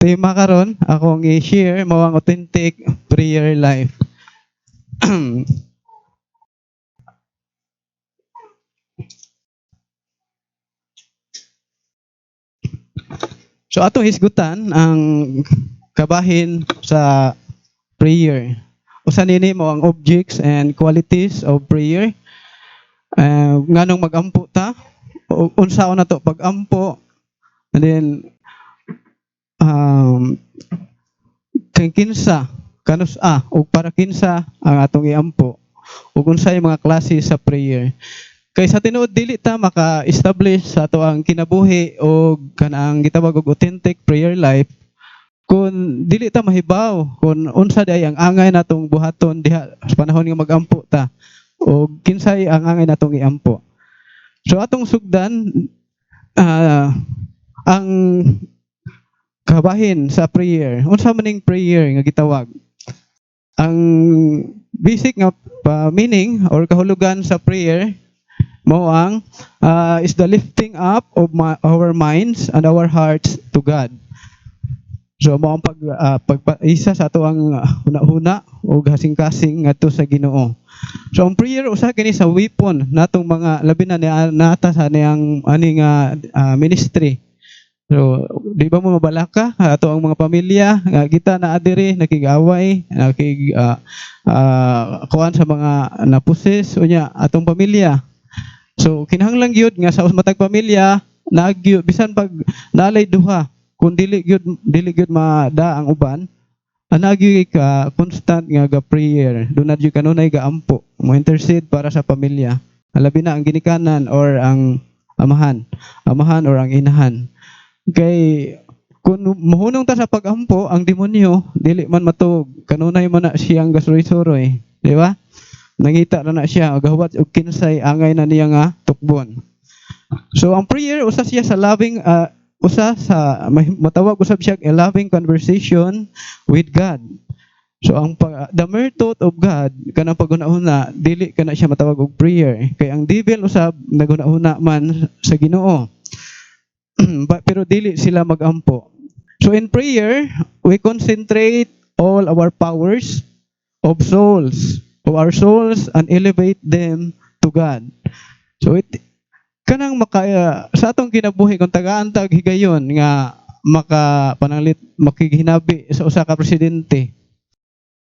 tema karon akong i-share mao ang authentic prayer life. So atong hisgutan ang kabahin sa prayer. Usa nini mo ang objects and qualities of prayer. Nganong magampo ta? Unsaon na to pag-ampo? And then kay kinsa kanus-a o para kinsa ang atong iampo ug unsay mga klase sa prayer. Kay sa tinuod dili ta maka-establish sa ato ang kinabuhi o kanang gitawag og authentic prayer life kung dili ta mahibaw kung unsa day ang angay natong buhaton diha sa panahon nga magampo ta o kinsay ang angay natong iampo. So atong sugdan ang kabahin sa prayer. Unsa maning prayer nga gitawag? Ang basic nga meaning or kahulugan sa prayer mao ang is the lifting up of our minds and our hearts to God. So mao ang pagpaisa sa ato ang hunahuna o hasing-kasing ngadto sa Ginoo. So ang prayer usa kini sa weapon natong mga labi na nata sa niyang ani nga ministry. So di ba mo mabalaka ato ang mga pamilya nga kita naa diri nakig-away, kuan sa mga napusis unya atong pamilya. So kinahanglan gyud nga sa matag pamilya nagyud bisan pag nalay duha kung dili gyud mada ang uban nagyud ka constant nga ga prayer dunad gyud kanunay gaampo mo intercede para sa pamilya labi na ang ginikanan or ang amahan or ang inahan kay kung mohunong ta sa pagampo ang demonyo dili man matug kanunay man na siyang gasuroy-suroy di ba? Nangita na siya gahuwat og kinsay angay na niya nga tukbon. So ang prayer usa siya sa loving matawag usab siya a loving conversation with God. So ang the mere thought of God kanang paghuna-huna dili kana siya matawag og prayer kay ang devil usab naghuna-huna man sa Ginoo. Pero dili sila magampo. So in prayer we concentrate all our powers of our souls and elevate them to God. So kanang sa atong kinabuhi kung tagaan-tag higayon nga makigihinabi sa usa ka presidente.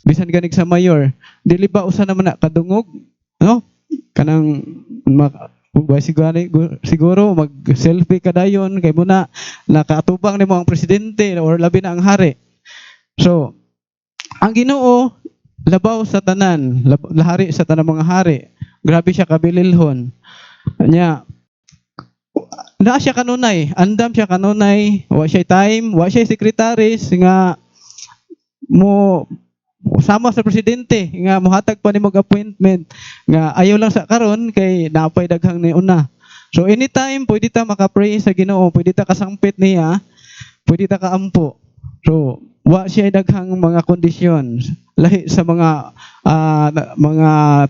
Bisan ganig sa mayor, dili ba usa naman na kadungog, no? Kanang siguro mag-selfie ka dayon kay muna nakaatubang nimo ang presidente or labi na ang hari. So ang Ginoo labaw sa tanan, lahari sa tanang mga hari. Grabe siya kabililhon. Nya naa siya kanunay, andam siya kanunay, wa siya time, wa siya secretaries nga mo sama sa presidente nga mohatag pa nimo appointment nga ayaw lang sa karon kay naapay daghang ni una. So anytime pwede ta maka-pray sa Ginoo, pwede ta kasangpit niya, pwede ta kaampo. So wa siya daghang mga kondisyon lahi sa mga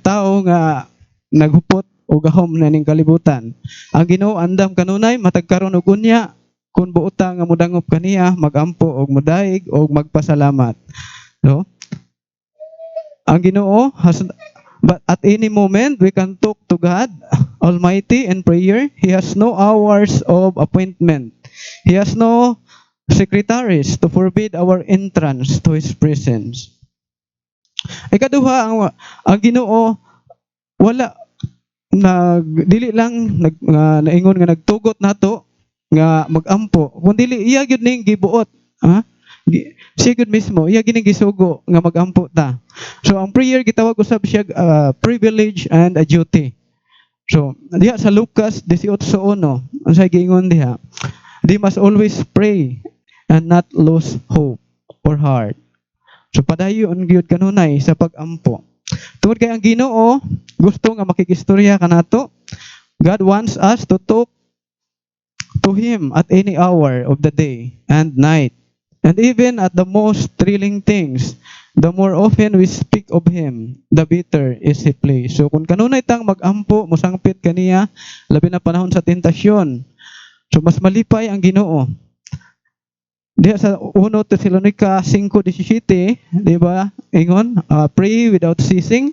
tao nga naghupot o gahom na ning kalibutan. Ang Ginoo andam kanunay matag karon og unya kun buota nga modangop kaniya magampo og modaig og magpasalamat. No? Ang Ginoo but at any moment we can talk to God Almighty in prayer. He has no hours of appointment. He has no secretaries to forbid our entrance to His presence. Ikaduha ang Ginoo wala dili lang naingon nga nagtugot nato nga magampo kun dili iya gyud ning gibuot siya gyud mismo iya gining gisugo nga magampo ta. So ang prayer gitawag usab siya privilege and a duty. So diha sa Lucas 18:1 unsay giingon diha, they must always pray and not lose hope or heart. So padayon gyud kanunay sa pagampo. Tungod kay ang Ginoo gusto nga makikistorya kanato. God wants us to talk to Him at any hour of the day and night. And even at the most thrilling things, the more often we speak of Him, the better is He plays. So kung kanunay tang magampo, musangpit kaniya, labi na panahon sa tentasyon. So mas malipay ang Ginoo. Diha sa 1 Tesalonica 5:17, di ba? Ingon, pray without ceasing.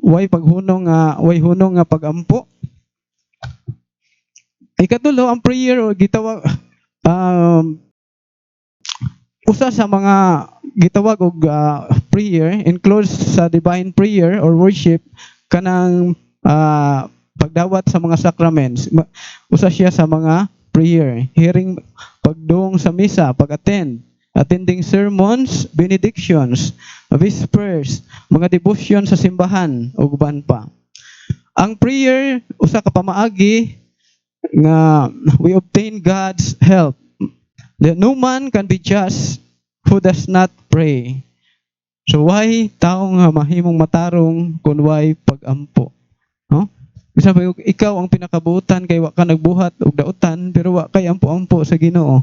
Way hunong nga pagampo. Ikatulo, ang prayer o gitawag usa sa mga gitawag og prayer includes sa divine prayer or worship kanang pagdawat sa mga sacraments. Usa siya sa mga prayer, hearing, pagdung sa misa, attending sermons, benedictions, vespers, mga devotion sa simbahan ug uban pa. Ang prayer usa ka pamaagi nga we obtain God's help. That no man can be just who does not pray. So why tao nga mahimong matarong kun why pagampo? No? Bisan pa ikaw ang pinakabutan kay wa ka nagbuhat og dautan pero wa kay ampo-ampo sa Ginoo.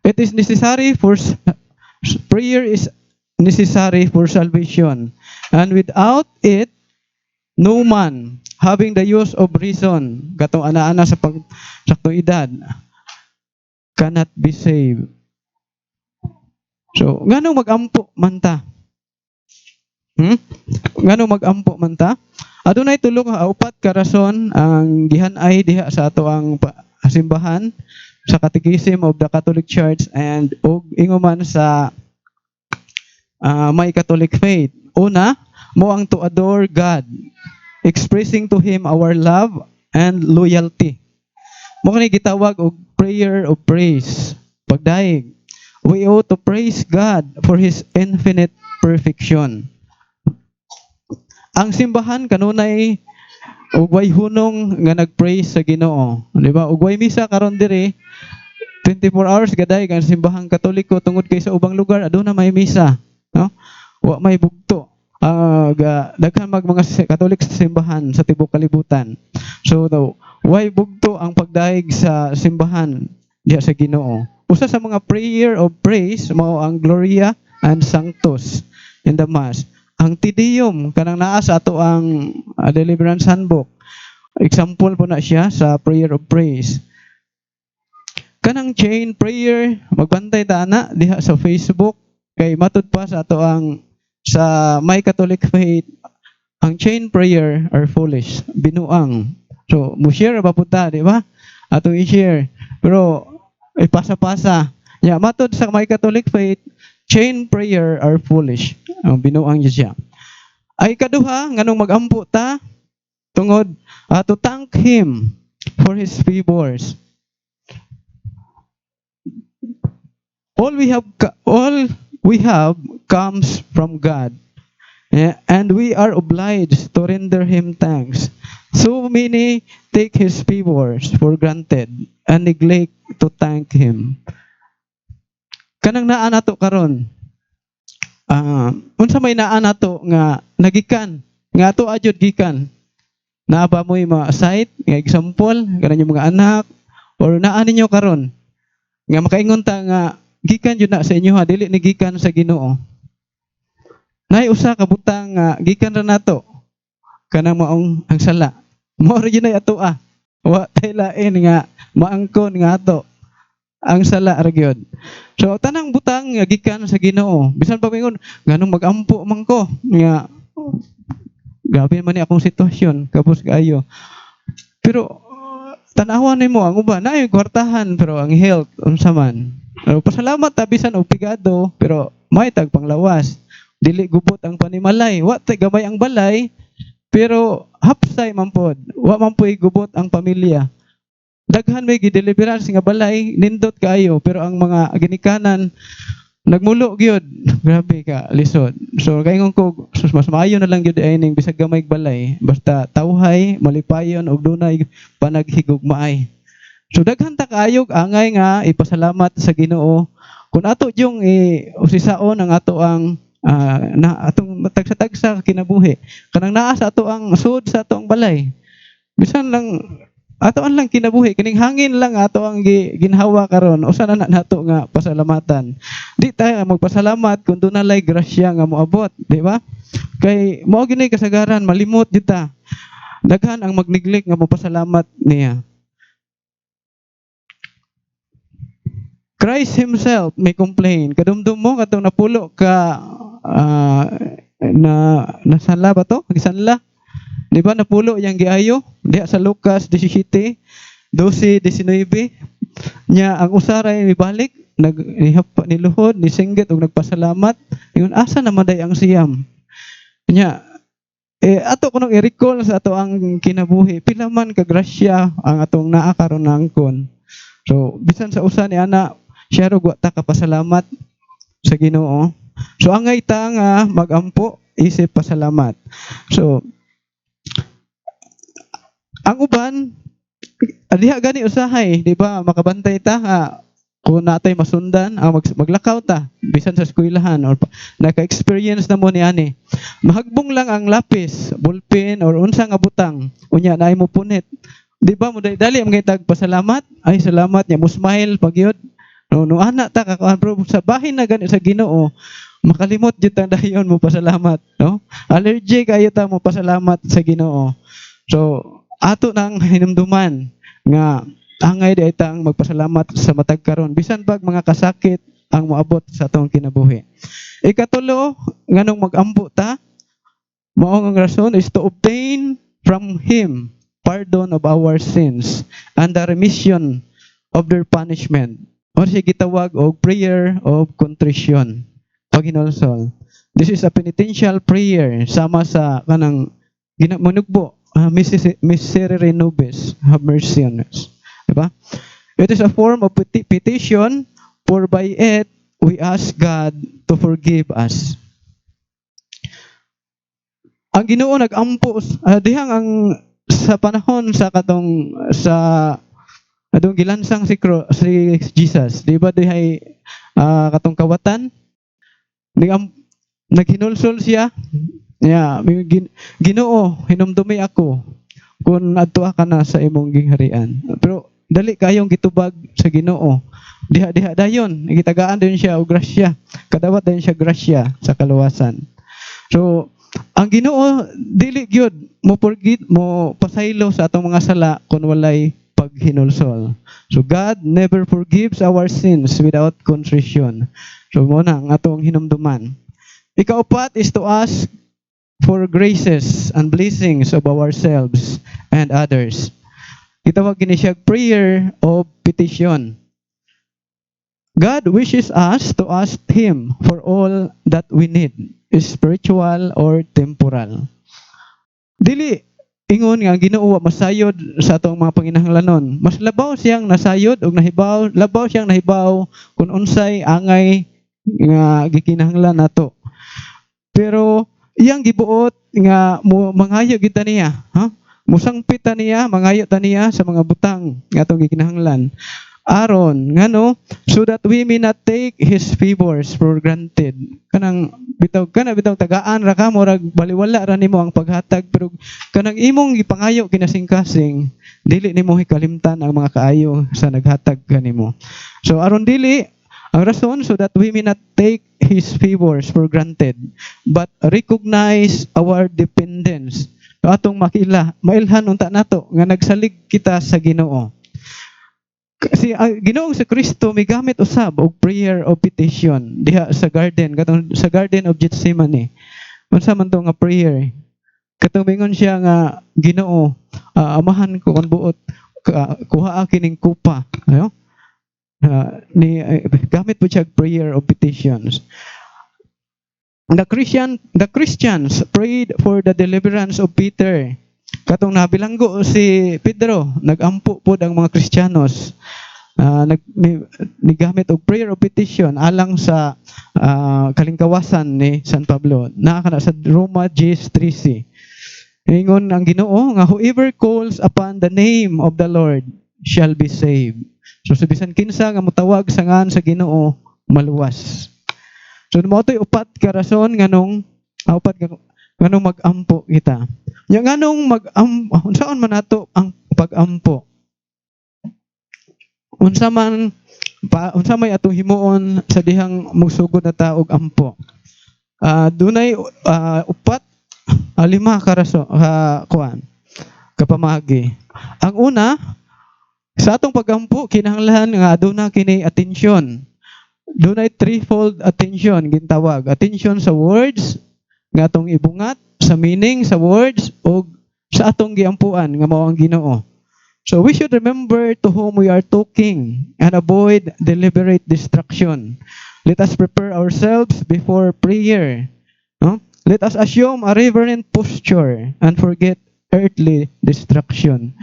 It is necessary for prayer is necessary for salvation. And without it, no man having the use of reason, katong ana-ana sa edad, cannot be saved. So, nganong magampo man ta? Nganong magampo man ta? Adunay tulo ka upat ka rason ang gihan-ay diha sa ato ang simbahan sa Catechism of the Catholic Church and og inguman sa may Catholic faith. Una, mo ang to adore God, expressing to Him our love and loyalty. Mo kani gitawag og prayer of praise, pagdaig. We ought to praise God for His infinite perfection. Ang simbahan kanunay ugway hunong nga nagpraise sa Ginoo, di ba? Ugway misa karon diri 24 hours gaday ang simbahang Katoliko tungod kay sa ubang lugar aduna may misa, no? Wa may bugto. Daghan mga Katolik sa simbahan sa tibuok kalibutan. So why bugto ang pagdaig sa simbahan diha sa Ginoo? Usa sa mga prayer of praise mao ang Gloria and Sanctus in the Mass. Ang Te-Deum kanang naa sa ato ang Deliverance Handbook. Example po na siya sa prayer of praise. Kanang chain prayer, magbantay ta ana diha sa Facebook kay matud pa sa ato ang sa may Catholic faith, ang chain prayer are foolish, binuang. So, mo-share ba po ta, di ba? Atong i-share. Pero ipasa-pasa. Ya, matud sa may Catholic faith, chain prayer are foolish. Binuang siya. Ay kaduha, nganong magampo ta tungod to thank Him for His favors. All we have comes from God. And we are obliged to render Him thanks. So many take His favors for granted and neglect to thank Him. Kanang naa nato karon, unsa may naa nato nga nagikan, nga ato adyod gikan. Naa ba mo'y mga site, nga example, kanang yung mga anak, or naa ninyo karon nga makaingon ta nga gikan jud na sa inyo ha, dili ni gikan sa Ginoo. Nay usa ka butang gikan ra nato kanang maong ang sala. Mao ra gyud ato wa tay lain nga maangkon nga ato ang sala ra gyud. So tanang butang nga gikan sa Ginoo. Bisan pa mingon nganong magampo man ko nga grabe man ni akong sitwasyon kapos kaayo. Pero tan-awan nimo ang uban naay kwartahan pero ang health unsa man. Pasalamat ta bisan og pigado pero may tag panglawas. Dili gubot ang panimalay. Wa tay gamay ang balay, pero hapsay man pod. Wa man po'y gubot ang pamilya. Daghan may gideliverance nga balay, nindot kaayo, pero ang mga ginikanan nagmulo gyud. Grabe ka, lisod. So kaingon ko, mas maayo na lang gyud ay ning bisag gamay balay, basta tawhay, malipayon og dunay panaghigugmaay. So daghan ta kaayog angay nga ipasalamat sa Ginoo. Kung ato yung usisaon ang ato ang na atong tagsa-tagsa kinabuhi kanang naa sa ato ang sud sa ato ang balay bisan lang ato ang lang kinabuhi kining hangin lang ato ang ginhawa karon usa na nato nga pasalamatan di tayo magpasalamat kun dunay grasya nga moabot di ba kay mao gini kasagaran malimot jud ta daghan ang magneglect nga mopasalamat niya. Christ himself may complain. Kadumdum mo katong napulo ka na nasanla ba to? Gisanla. Di ba napulo yang giayo diha sa Lucas 17, 12-19 nya ang usaray mibalik naghihapa ni luhod ni singgit og nagpasalamat ingon asa naman day ang siyam nya ato kunong i-recall sa ato ang kinabuhi pila man ka grasya ang atong naa karon nangkon. So bisan sa usa ni ana siya ro wa ta kapasalamat sa Ginoo. So angay ta nga magampo isip pasalamat. So ang uban diha gani usahay, di ba? Makabantay ta kung natay masundan, maglakaw ta bisan sa eskwelahan or naka-experience na mo ni ani. Mahagbong lang ang lapis, ballpen or unsa nga butang, unya naay mo punit. Di ba mo dali ang gitag pasalamat? Ay salamat niya mo smile pagyud. No ana ta pero sa bahin na gani sa Ginoo, makalimot jud ta dayon mo pasalamat, no? Allergy kayo ta mo pasalamat sa Ginoo. So ato nang hinumduman nga angay di ay tang magpasalamat sa matag karon bisan pag mga kasakit ang moabot sa atong kinabuhi. Ikatulo nganong magampo ta mao nga rason is to obtain from him pardon of our sins and the remission of their punishment. Or siya gitawag og prayer of contrition. Paghinulsol. This is a penitential prayer sama sa kanang manugbo. Miserere nobis, have mercy on us. Diba? It is a form of petition, for by it, we ask God to forgive us. Ang Ginoo nag-ampo, dihang ang sa panahon sa katong, sa adong gilansang si Jesus, di ba dihay katong kawatan, naghinulsol siya, yeah, Ginoo, hinumdumi ako kung adto ka na sa imong gingharian. Pero dali kayong gitubag sa Ginoo. Diha dayon, gitagaan din siya og grasya. Kadawat din siya grasya sa kaluwasan. So, ang Ginoo dili gyud mo forgive mo pasaylo sa atong mga sala kung walay paghinulsol. So God never forgives our sins without contrition. So mo na ang atong hinumduman. Ikaupat is to ask for graces and blessings of ourselves and others. Gitawag gini siya prayer of petition. God wishes us to ask Him for all that we need, spiritual or temporal. Dili ingon nga Ginoo masayod sa atong mga panginahanglanon. Mas labaw siyang nasayod og nahibaw, labaw siyang nahibaw kung unsay angay nga gikinahanglan nato. Pero iyang gibuot nga mangayo gid niya, musangpit ta niya, mangayo ta niya sa mga butang nga atong gikinahanglan. Aron ngano so that we may not take his favors for granted. Kanang bitaw tagaan ra ka murag baliwala ra nimo ang paghatag pero kanang imong gipangayo kinasing-kasing dili nimo hikalimtan ang mga kaayo sa naghatag kanimo. So aron dili ang rason so that we may not take His favors for granted, but recognize our dependence. So, atong mailhan unta nato nga nagsalig kita sa Ginoo. Kasi Ginoong sa Kristo may gamit usab og prayer of petition diha sa garden, katong sa Garden of Gethsemane. Unsa man to nga prayer? Katong mingon siya nga Ginoo, amahan ko ang buot kuha kining kupa, ayo. Gamit po siya prayer of petitions. The Christians prayed for the deliverance of Peter. Katong nabilanggo si Pedro, nagampo po ang mga Kristiyanos. Nigamit og prayer of petition alang sa kalingkawasan ni San Pablo. Nakakana sa Roma 10:13. Ingon ang Ginoo nga whoever calls upon the name of the Lord shall be saved. So bisan kinsa nga motawag sa ngan sa Ginoo maluwas. So mao toy upat ka rason nganong mag-ampo kita. Nya nganong unsaon man nato ang pag-ampo? Unsa may atong himuon sa dihang mogsugod na ta og ampo? Dunay upat lima ka rason kapamagi. Ang una, Sa atong pagampo kinahanglan nga aduna kini atensyon. Dunay threefold attention gintawag. Attention sa words nga atong ibungat, sa meaning sa words o sa atong giampuan nga mao ang Ginoo. So we should remember to whom we are talking and avoid deliberate distraction. Let us prepare ourselves before prayer. No? Let us assume a reverent posture and forget earthly distraction.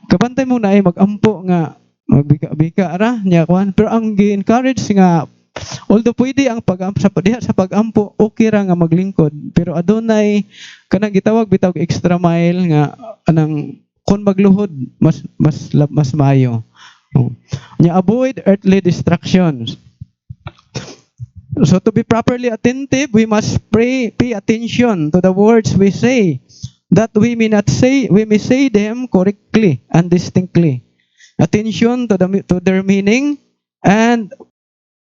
Kabantay mo na ay magampo nga magbika-bika ra nya kuan, pero ang gi-encourage nga although pwede ang sa pagampo okay ra nga maglingkod, pero adunay kanang gitawag bitaw extra mile nga anang kung magluhod mas maayo. Nya avoid earthly distractions. So to be properly attentive, we must pay attention to the words we say, that we may say them correctly and distinctly. Attention to their meaning and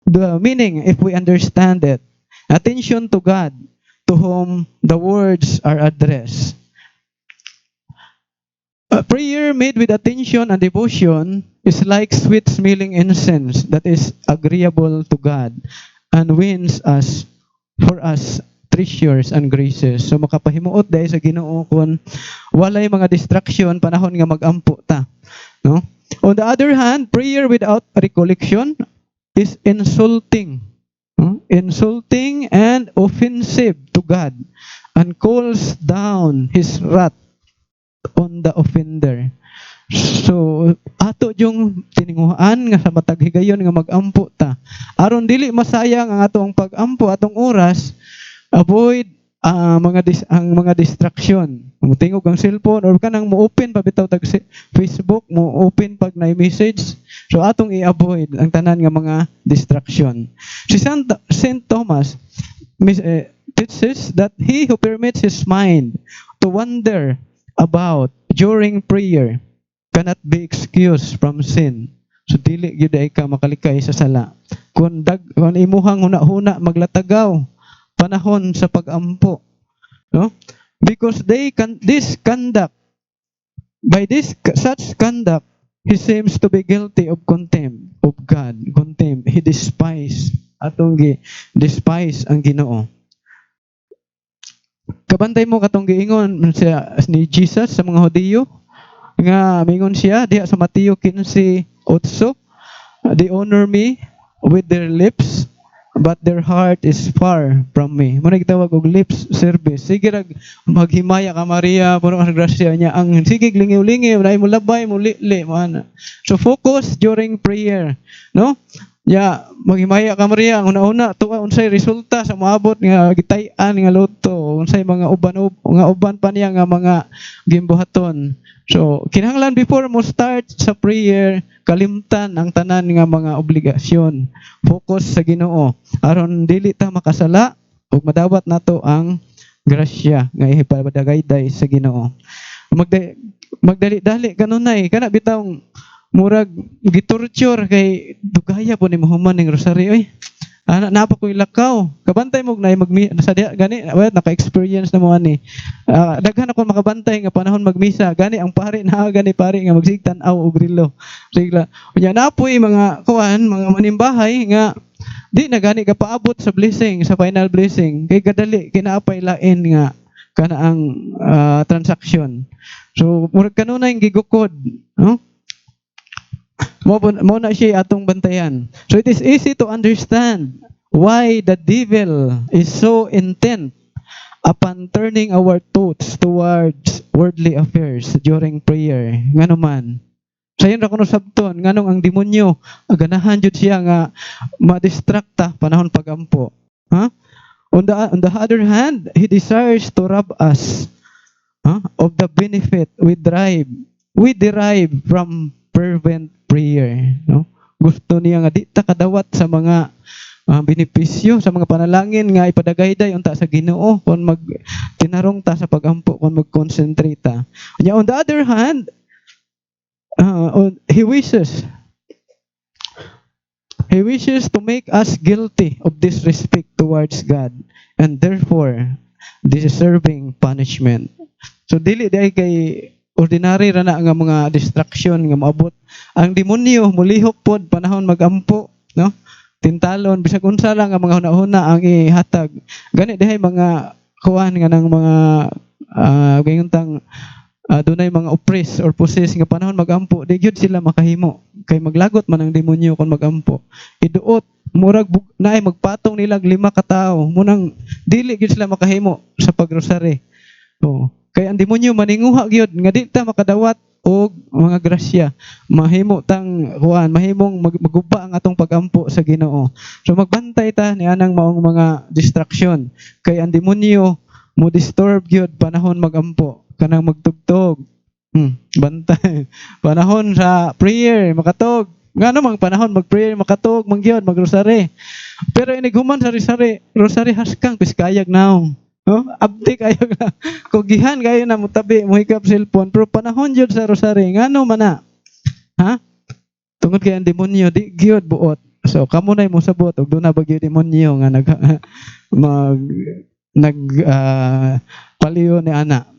the meaning if we understand it. Attention to God, to whom the words are addressed. A prayer made with attention and devotion is like sweet-smelling incense that is agreeable to God and wins for us treasures and graces. So makapahimuot dahil sa Ginoo kun walay mga distraction panahon nga magampo ta, no? On the other hand, prayer without recollection is insulting. No? Insulting and offensive to God and calls down his wrath on the offender. So ato yung tininguhan nga sa matag higayon nga magampo ta aron dili masayang ang atong pagampo, atong oras. Avoid ang mga distraction. Mutingog ang cellphone or kanang mo-open pa bitaw tag Facebook, mo-open pag na message. So atong i-avoid ang tanan nga mga distraction. Si Saint Thomas teaches that he who permits his mind to wander about during prayer cannot be excused from sin. So dili gyud ay ka makalikay sa sala. Kung imuhang huna-huna maglatagaw panahon sa pagampo, no? Because such conduct he seems to be guilty of contempt of God. Contempt, he despise despise ang Ginoo. Kabantay mo katong giingon siya ni Jesus sa mga Hudiyo nga mingon siya diha sa Mateo 15:8, they honor me with their lips but their heart is far from me. Muna gitawag og lips service. Sige rag maghimaya ka Maria, puno ka grasya niya. Ang sige lingiw-lingiw na mo labay mo li man. So focus during prayer, no? Ya, maghimaya ka Maria, ang una-una tuwa unsay resulta sa moabot nga gitay-an nga luto, unsay mga uban pa niya nga mga gimbuhaton. So kinahanglan before mo start sa prayer, kalimtan ang tanan nga mga obligasyon. Focus sa Ginoo aron dili ta makasala ug madawat nato ang grasya nga ipadagayday sa Ginoo. Magdali-dali kanunay kana bitawng murag gitorture kay dugaya po ni mahuman ning rosaryo oy. Napa ko ilakaw. Kabantay mo na sa gani naka-experience na mo ani. Daghan ako makabantay nga panahon magmisa gani ang pare na gani pare nga magsigtan-aw og rilo. Sigla. Unya napoy mga kuan, mga manimbahay nga di na gani ka paabot sa blessing, sa final blessing. Kay kadali kinaapay lain nga kana ang transaction. So murag kanunay gigukod, no? Mo na siya atong bantayan. So it is easy to understand why the devil is so intent upon turning our thoughts towards worldly affairs during prayer. Ngano man. Sayon ra kuno sabton nganong ang demonyo ganahan jud siya nga ma-distracta panahon pagampo. On the other hand, he desires to rob us of the benefit we derive from fervent prayer, no? Gusto niya nga di ta kadawat sa mga benepisyo sa mga panalangin nga ipadagayday unta sa Ginoo kon tinarong ta sa pagampo kon mag-concentrate ta. On the other hand, he wishes to make us guilty of disrespect towards God and therefore deserving punishment. So dili day kay ordinary ra na nga mga distraction nga moabot. Ang demonyo mulihok pod panahon magampo, no? Tintalon bisag unsa lang nga mga hunahuna ang ihatag. Gani dihay mga kuan nga ng mga gayuntang dunay mga oppress or possess nga panahon magampo, di gyud sila makahimo. Kay maglagot man ang demonyo kon magampo. Iduot murag naay magpatong nila 5 ka tawo, munang dili gyud sila makahimo sa pagrosary. Oh. Kay ang demonyo maninguha gyud nga di ta makadawat og mga grasya. Mahimo tang kuan, mahimong maguba ang atong pagampo sa Ginoo. So magbantay ta ni anang maong mga distraction. Kay ang demonyo mo disturb gyud panahon magampo, kanang magtugtog. Bantay. Panahon sa prayer makatog. Ngano mang panahon mag-prayer makatog mangyod magrosary. Pero inighuman sa rosary haskang piskayag naong. No? Abdi kayo na. Kugihan kayo na mutabi, muhikap cellphone. Pero panahon yun sa rosary. Ngano man na? Ha? Tungod kay ang demonyo, di gyud buot. So, kamo na mo sabot. Ug doon na bagyo demonyo nga paliyo ni ana.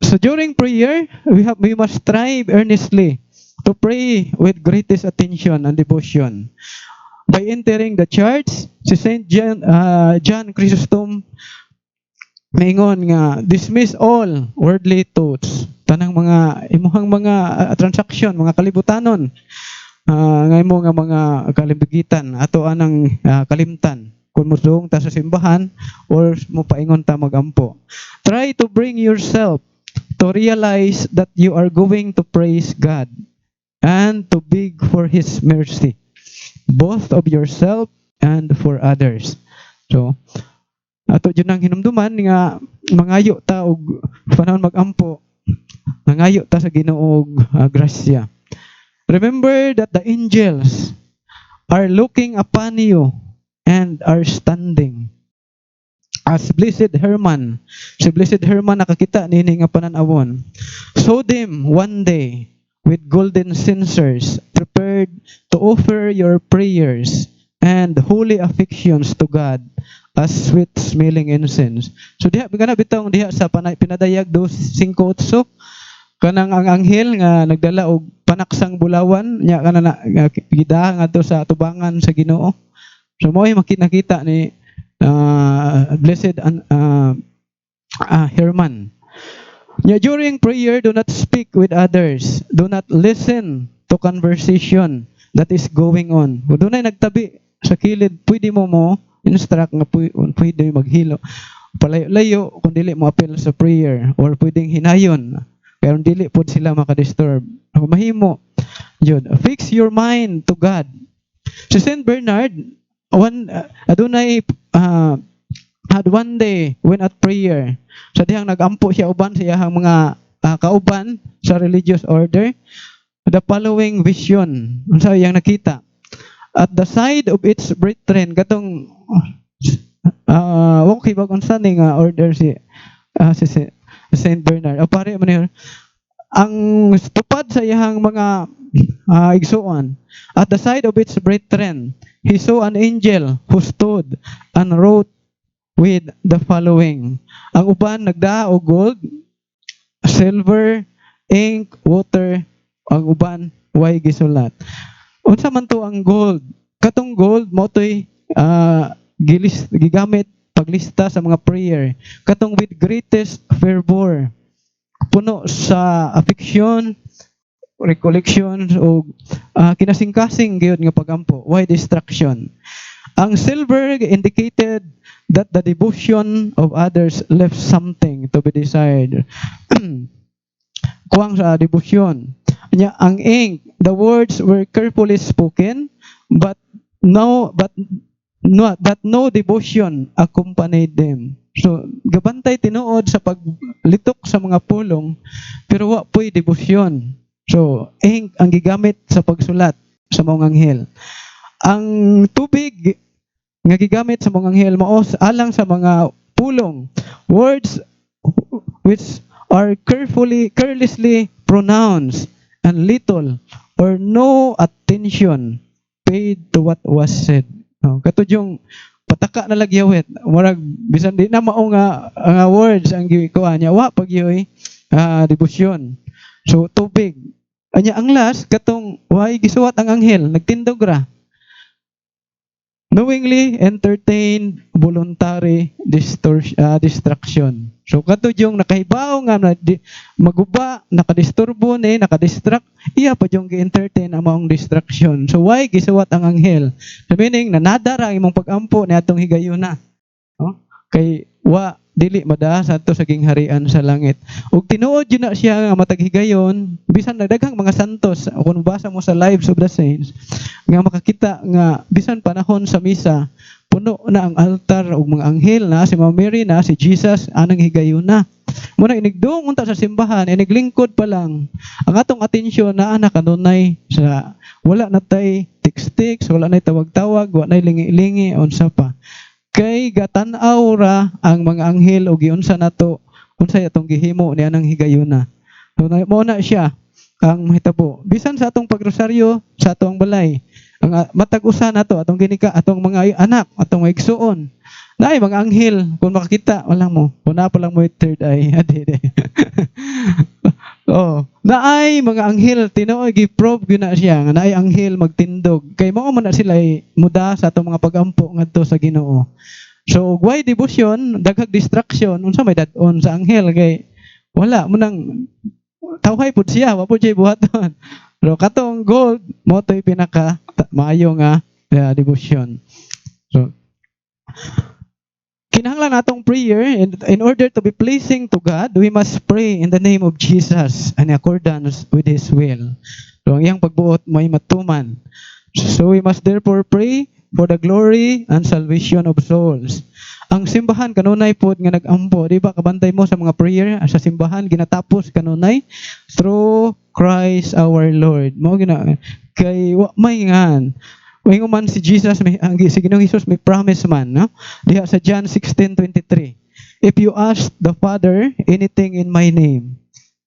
So during prayer, we must strive earnestly to pray with greatest attention and devotion. By entering the church, si Saint John Chrysostom maingon nga dismiss all worldly thoughts, tanang mga imuhang mga transaction, mga kalibutanon, nga imo nga mga kalimbigitan ato anang kalimtan kung musong ta sa simbahan or mo paingon ta magampo. Try to bring yourself to realize that you are going to praise God and to beg for His mercy, both of yourself and for others. So, ato dyan ang hinumduman nga mangayo ta og panahon magampo, mangayo ta sa Ginoo og grasya. Remember that the angels are looking upon you and are standing. As Blessed Herman, si Blessed Herman nakakita nini nga pananawon. Saw them one day with golden censers prepared to offer your prayers and holy affections to God as sweet-smelling incense. So diha kana bitong diha sa pinadayag 2:5-8 kanang ang anghel nga nagdala og panaksang bulawan nya kana na gida ngadto sa tubangan sa Ginoo. So mo'y makita ni Blessed Herman. Yeah, during prayer, do not speak with others. Do not listen to conversation that is going on. Kung doon ay nagtabi sa kilid, pwede mo instruct nga pwede maghilo. Palayo-layo kung dili mo appeal sa prayer or pwedeng hinayon. Pero dili po sila makadisturb. Mahimo. Yun. Fix your mind to God. Si Saint Bernard, adunay had one day when at prayer, sa dihang nagampo siya uban sa iyang mga kauban sa religious order, the following vision, unsa iyang nakita. At the side of its brethren, katong okay ba kung saan nga order si Saint Bernard. O pare man yun, ang tupad sa iyang mga igsuon. At the side of its brethren, he saw an angel who stood and wrote with the following. Ang uban nagdaa og gold, silver, ink, water, ang uban way gisulat. Unsa man to ang gold? Katong gold mo to'y gigamit paglista sa mga prayer. Katong with greatest fervor, puno sa affection, recollection o kinasing-kasing gyud nga pagampo. Why distraction? Ang silver indicated that the devotion of others left something to be desired. Kuwang sa devotion. Ang ink, the words were carefully spoken, but no devotion accompanied them. So, gabantay tinuod sa paglitok sa mga pulong, pero wa po'y devotion. So, ink ang gigamit sa pagsulat sa mga anghel. Ang tubig nga gigamit sa mga anghel mao alang sa mga pulong, words which are carelessly pronounced and little or no attention paid to what was said. Katod yung pataka na lagyawit, murag bisan di na mao nga words ang gikuha niya, wa pagyoy debosyon. So tubig. Anya ang last katong why gisuwat ang anghel nagtindog ra. Knowingly entertain voluntary distraction. So kato yung nakahibaw nga maguba, nakadisturbo ni, nakadistract, iya pa yung gi-entertain ang maong distraction. So why gisuwat ang anghel? So meaning nanadara ang imong pag-ampo ni atong higayuna. No? Kay dili madaas ato sa gingharian sa langit. Ug tinuod yun na siya nga matag higayon, bisan nagdaghang mga santos, kung basa mo sa Lives of the Saints, nga makakita nga bisan panahon sa misa, puno na ang altar ug mga anghel na si Mama Mary na si Jesus anang higayon na. Muna inigdong unta sa simbahan, iniglingkod pa lang. Ang atong atensyon naa na kanunay sa wala na tay tiks-tiks, wala na tawag-tawag, wala na lingi-lingi unsa pa. Kay gatan-aw ra ang mga anghel o giunsa nato unsay atong gihimo niya nang higayuna. So mo na siya ang mahitabo. Bisan sa atong pagrosaryo sa atong balay, ang matag usa nato atong ginika atong mga anak, atong mga igsuon. Naay mga anghel kung makakita wala mo. Kuna pa lang mo yung third eye. Oh, naay mga anghel tinuod gi-prove gyud siya nga naay anghel magtindog kay mao man na sila muda sa atong mga pag-ampo ngadto sa Ginoo. So why devotion daghag distraction unsa may dad-on sa anghel kay wala mo nang tawhay pud siya wa pud siya buhaton. Pero katong gold mo to'y pinaka maayo nga devotion. So kinahanglan natong prayer in order to be pleasing to God, we must pray in the name of Jesus and in accordance with His will. So ang iyang pagbuot may matuman. So we must therefore pray for the glory and salvation of souls. Ang simbahan kanunay pod nga nag-ampo, di ba kabantay mo sa mga prayer sa simbahan ginatapos kanunay through Christ our Lord. Mao gina kay may ngan Waingon man si Jesus, si Ginoong Hesus may promise man, no? Diha sa John 16:23. If you ask the Father anything in my name,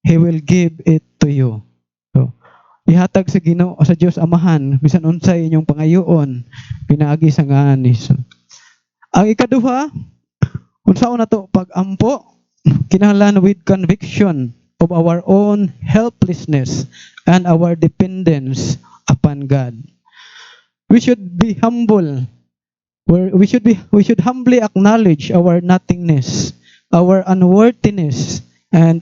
He will give it to you. So, ihatag sa Ginoo sa Dios Amahan, bisan unsay inyong pangayoon, pinaagi sa ngalan ni Hesus. Ang ikaduha, unsaon nato pag-ampo, kinahanglan with conviction of our own helplessness and our dependence upon God. We should be humble. We should humbly acknowledge our nothingness, our unworthiness, and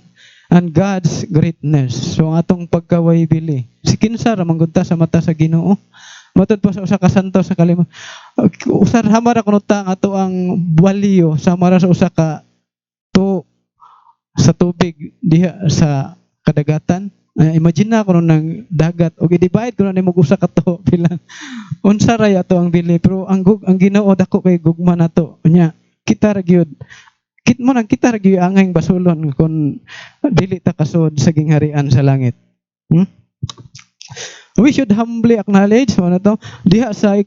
God's greatness. So atong pagkaway bili. Si kinsa ra manggudta sa mata sa Ginoo. Matud pa sa usa ka santo sa kalima. Usar hamara kuno ta ato ang baliyo samara sa usa ka sa tubig diha sa kadagatan. Imagine na ko nang dagat o i-divide ko na nimo usa ka to bilang unsa ra ato ang bili pero ang Ginoo dako kay gugma nato nya kita ra gyud kita ra gyud angay basulon kun dili ta kasud sa gingharian sa langit. We should humbly acknowledge ano to diha sa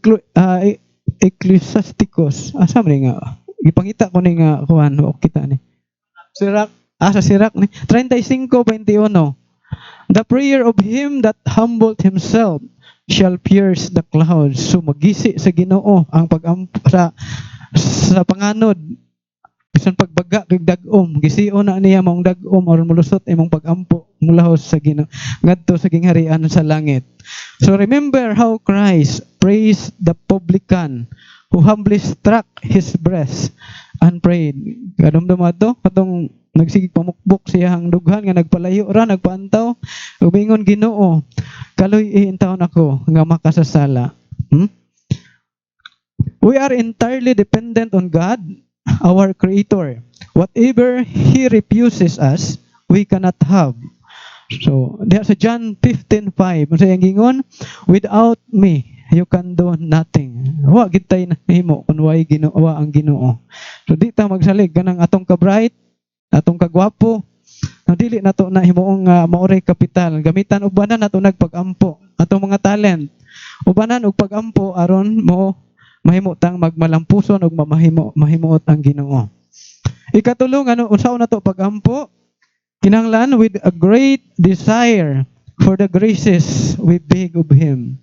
Ecclesiasticus asa man nga ipangita ko ni nga kuan o kita ni Sirak sa Sirak ni 35:21. The prayer of him that humbled himself shall pierce the clouds. So magisi sa Ginoo ang sa panganod. Bisan pagbaga kay dag-om, gision na niya maong dag-om or mulusot imong pag-ampo mulahos sa Ginoo ngadto sa gingharian sa langit. So remember how Christ praised the publican who humbly struck his breast and prayed. Kadumdum ato katong nagsigig pamukbok siya ang dughan nga nagpalayo ra nagpaantaw umingon Ginoo kaloy iintawon ako nga makasasala. We are entirely dependent on God, our Creator. Whatever He refuses us, we cannot have. So, diha sa John 15:5, sa gingon, without me, you can do nothing. Wa gitay na himo kun way Ginoo ang Ginoo. So di ta magsalig kanang atong ka-bright, atong kagwapo, dili nato na himuong maoray kapital. Gamitan ubanan nato nagpag-ampo. Atong mga talent, ubanan og pag-ampo aron mo mahimo tang magmalampuson og mahimuot ang Ginoo. Ikatulo unsaon nato pag-ampo? Kinahanglan with a great desire for the graces we beg of Him.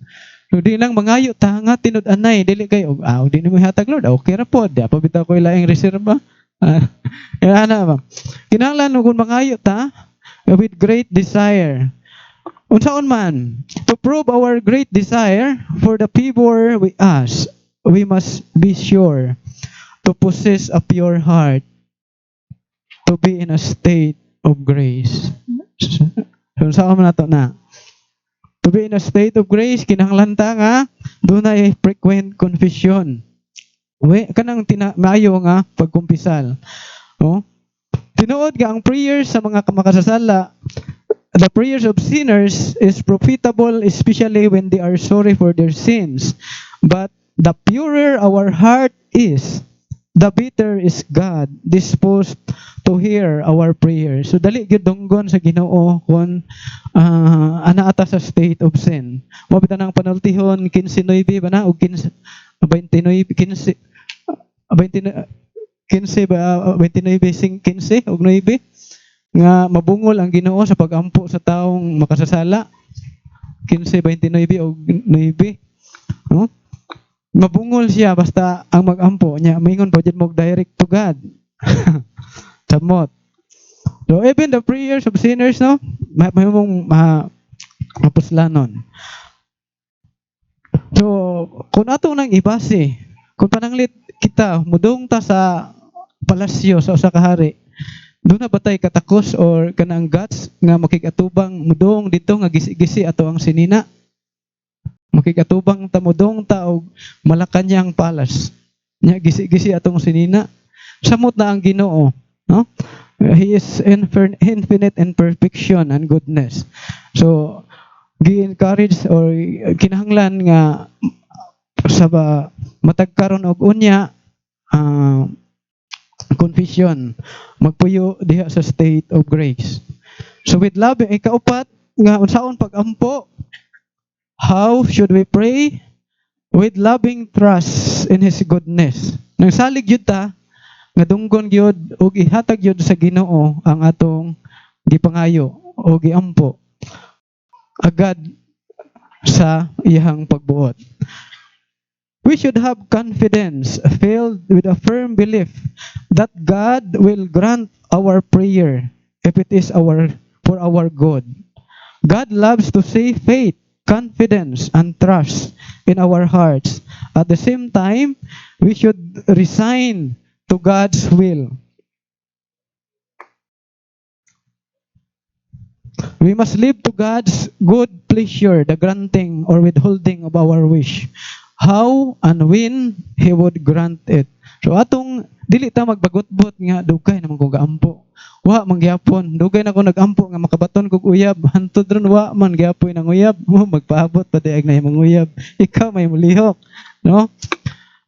So di lang mangayo ta nga tinud-anay dili kay di nimo hatag Lord. Okay ra pod. Di pa bitaw ko ilaing reserba. Ana ba? Kinahanglan kung mangayo ta with great desire. Unsaon man, to prove our great desire for the favor we ask, we must be sure to possess a pure heart, to be in a state of grace. So, unsaon man nato na? To be in a state of grace, kinahanglan ta nga dunay frequent confession. Kanang maayo nga pagkumpisal. No? Tinuod nga ang prayers sa mga makasasala, the prayers of sinners is profitable especially when they are sorry for their sins. But the purer our heart is, the better is God disposed to hear our prayers. So dali gyud dunggon sa Ginoo kung ana ata sa state of sin. Mo bitan ang panultihon 15:9 ba na o 15 29 15 15 ba 29 15 og 9 nga mabungol ang Ginoo sa pagampo sa taong makasasala. 15:29 og 9. No? Mabungol siya basta ang magampo niya. Maingon po dyan mo direct to God. Samot. So even the prayers of sinners, no? May mong mapuslanon. So, kung ato nang ibase, kung pananglit kita, mudong ta sa palasyo sa usa ka hari, doon na batay katakos or kanang guts nga makigatubang mudong dito nga gisi-gisi ato ang sinina. Makigatubang ta mudong ta og Malacañang Palace. Nya gisi-gisi atong sinina. Samot na ang Ginoo, no? He is infinite in perfection and goodness. So, gi-encourage or kinahanglan nga sa matag karon og unya confession, magpuyo diha sa state of grace. So with love, ikaupat nga unsaon pag-ampo, how should we pray? With loving trust in His goodness. Nang salig yun ta, nga dunggon gyud ug ihatag gyud sa Ginoo ang atong gipangayo o giampo agad sa iyang pagbuot. We should have confidence filled with a firm belief that God will grant our prayer if it is for our good. God loves to see faith, confidence, and trust in our hearts. At the same time, we should resign to God's will. We must live to God's good pleasure, the granting or withholding of our wish. How and when He would grant it. So atong dili ta magbagot-bot nga dugay naman ko gaampo. Wa man gyapon, dugay na ko nagampo nga makabaton kog uyab, hantud ron wa man gyapoy nang uyab, mo magpaabot pa diag na imong uyab. Ikaw may mulihok, no?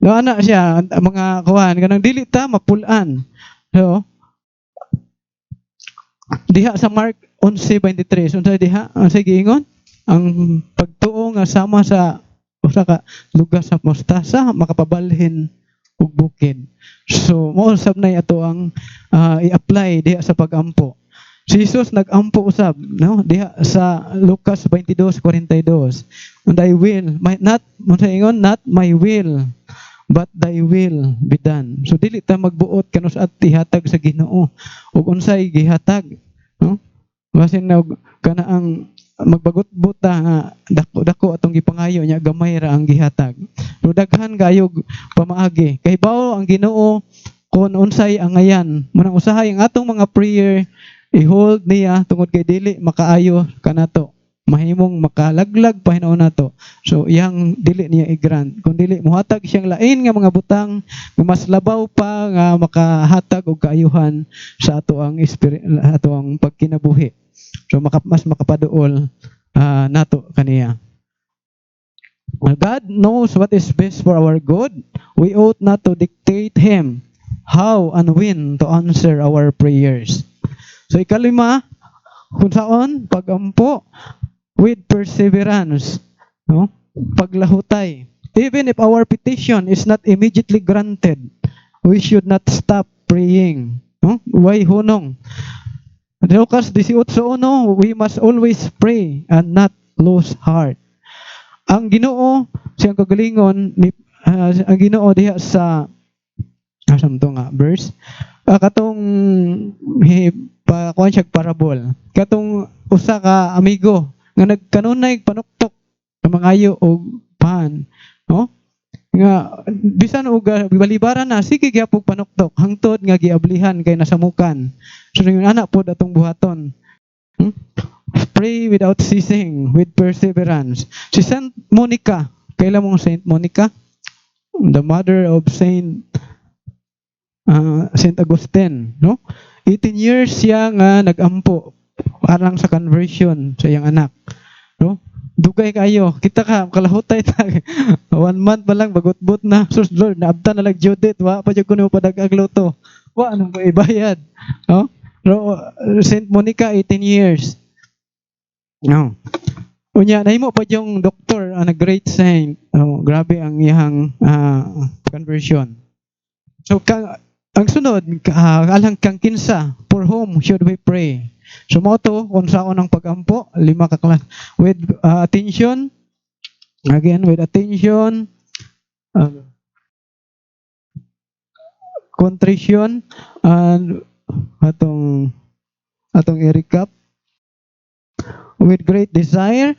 No ana siya mga kuan kanang dili ta mapulan. So diha sa Mark 11:23, unsa diha? Unsa giingon? Ang pagtuo nga sama sa usa ka lugar sa mostasa makapabalhin og bukid. So mo usab nay ato ang i-apply diha sa pagampo. Si Jesus nag-ampo usab, no? Diha sa Lucas 22:42. And I will, not my will, but thy will be done. So dili ta magbuot kanus at ihatag sa Ginoo ug unsay gihatag, no? Basin na kana ang magbagot-bot nga dako atong gipangayo nya gamay ra ang gihatag. So daghan kayog pamaagi. Kay bao ang Ginoo kun unsay ang ngayan. Munang usahay ang atong mga prayer i-hold niya tungod kay dili makaayo kanato. Mahimong makalaglag pa hinuon nato. So iyang dili niya i-grant. Kung dili mohatag siyang lain nga mga butang mas labaw pa nga makahatag og kaayuhan sa ato ang ato ang pagkinabuhi. So mas makapaduol nato kaniya. God knows what is best for our good. We ought not to dictate Him how and when to answer our prayers. So ikalima, kung saan pagampo with perseverance, no? Paglahutay. Even if our petition is not immediately granted, we should not stop praying. No? Why hunong? Lucas 18:1, we must always pray and not lose heart. Ang Ginoo siyang kagalingon ni ang Ginoo diha sa asam to nga verse katong pa kuan siya parable. Katong usa ka amigo nga nagkanunay panuktok sa mangayo og pan, no? Nga bisan og balibaran na sige gyapon panuktok hangtod nga giablihan kay nasamukan. So yung anak pod atong buhaton. Pray without ceasing, with perseverance. Si Saint Monica, kailan mong Saint Monica? The mother of Saint Augustine, no? 18 years siya nga nagampo parang sa conversion sa iyang anak, no? Dugay kayo, kita ka kalahutay ta 1 month pa lang bagot-but na. Sus Lord, naabta na lang Judith, wa pa jud kuno padag-ag luto. Wa anong ibayad, no? Saint Monica 18 years. No. Unya nahimo pa yung doktor, a great saint. Oh, grabe ang iyang conversion. So ang sunod, alang kang kinsa, for whom should we pray? So mo to, kung saan ang pag-ampo, 5 ka klas. With attention, again, with attention, contrition, and atong i-recap. With great desire,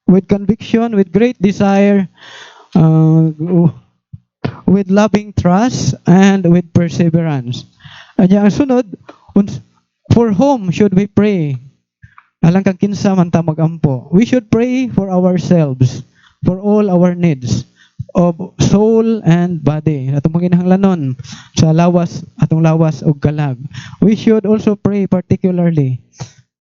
with conviction, with great desire, with loving trust, and with perseverance. Anya ang sunod, for whom should we pray? Alang kang kinsa man ta magampo. We should pray for ourselves, for all our needs of soul and body. Atong panginahanglanon sa atong lawas ug kalag. We should also pray particularly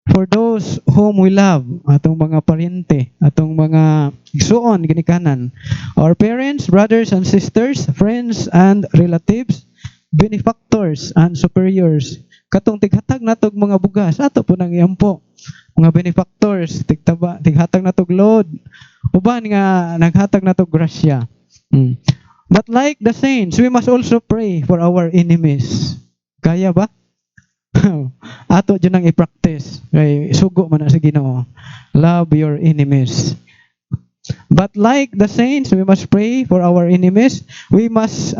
for those whom we love, atong mga paryente, atong mga igsuon ginikanan, our parents, brothers and sisters, friends and relatives, benefactors and superiors. Katong tighatag natog mga bugas, ato po nang iyampo. Mga benefactors, tighatag natog load, uban nga naghatag natog grasya. But like the saints, we must also pray for our enemies. Kaya ba? Ato dyan ang i-practice. Kay sugo man na sa Ginoo. Love your enemies. But like the saints, we must pray for our enemies. We must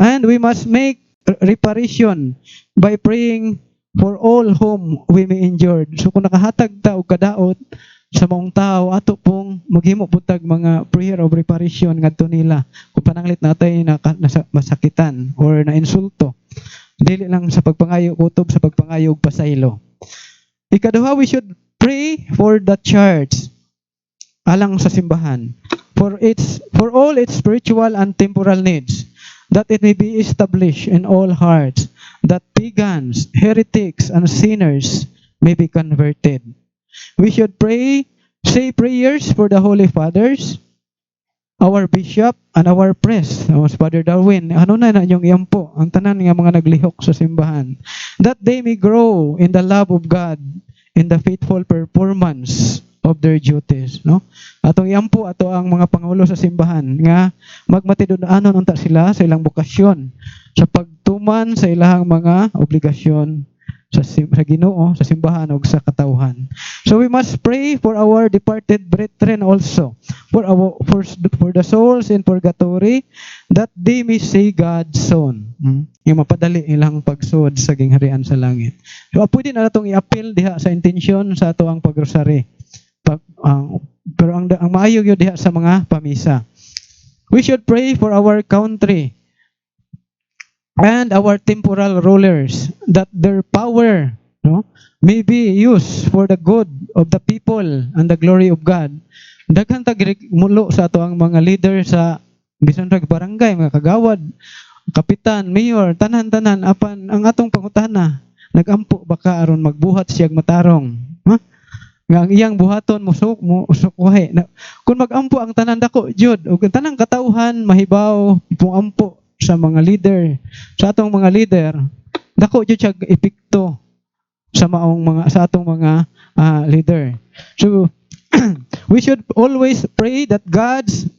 make reparation by praying for all whom we may injured. So kung nakahatag ta og kadaot sa maong tao, ato pong maghimo putag mga prayer of reparation ngadto nila. Kung pananglit natay na masakitan or na insulto. Dili lang sa pagpangayo kutob, sa pagpangayo og pasaylo. Ikaduha, we should pray for the church alang sa simbahan for all its spiritual and temporal needs, that it may be established in all hearts, that pagans, heretics, and sinners may be converted. We should say prayers for the Holy Fathers, our bishop, and our priest, Father Darwin. Ano na inyong iyampo, ang tanan nga mga naglihok sa simbahan, that they may grow in the love of God, in the faithful performance of their duties, no? Atong iyampo ato ang mga pangulo sa simbahan nga magmatidud-anon unta sila sa ilang bokasyon sa pagtuman sa ilang mga obligasyon sa Ginoo, sa simbahan ug sa katawhan. So we must pray for our departed brethren also, for the souls in purgatory, that they may see God soon. Yung mapadali ilang pagsud sa gingharian sa langit. So pwede na natong i-appeal diha sa intensyon sa ato ang pagrosary. Pero ang maayo gyud diha sa mga pamisa. We should pray for our country and our temporal rulers, that their power, may be used for the good of the people and the glory of God. Daghan tag mulo sa ato ang mga leader sa bisan rag barangay, mga kagawad, kapitan, mayor, tanan-tanan apan ang atong pangutana, nagampo baka aron magbuhat siyag matarong. Nga ang iyang buhaton musukuhay. Kung magampo ang tanan dako jud ug ang tanang katawhan mahibaw puampo sa mga leader, sa atong mga leader, dako jud siya epekto sa atong mga leader. So we should always pray that God's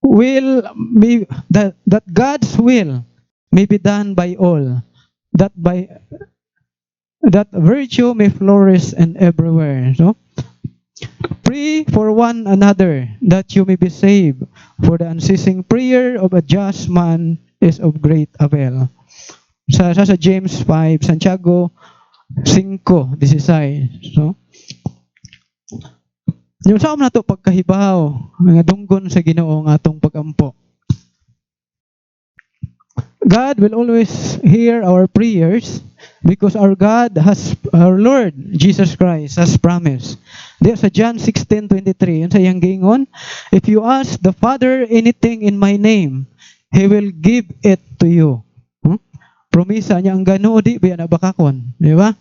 will may be done by all, that virtue may flourish and everywhere. So pray for one another that you may be saved, for the unceasing prayer of a just man is of great avail. Sa James 5, Santiago 5:16. So, yung saan na to pagkahibaw, nga dunggon sa Ginoo nga atong pagampo. God will always hear our prayers because our Lord Jesus Christ has promised. There's a John 16:23. Yun sa iyang giingon, if you ask the Father anything in my name, He will give it to you. Promisa niya ang Ginoo di ba nabakakon, di ba?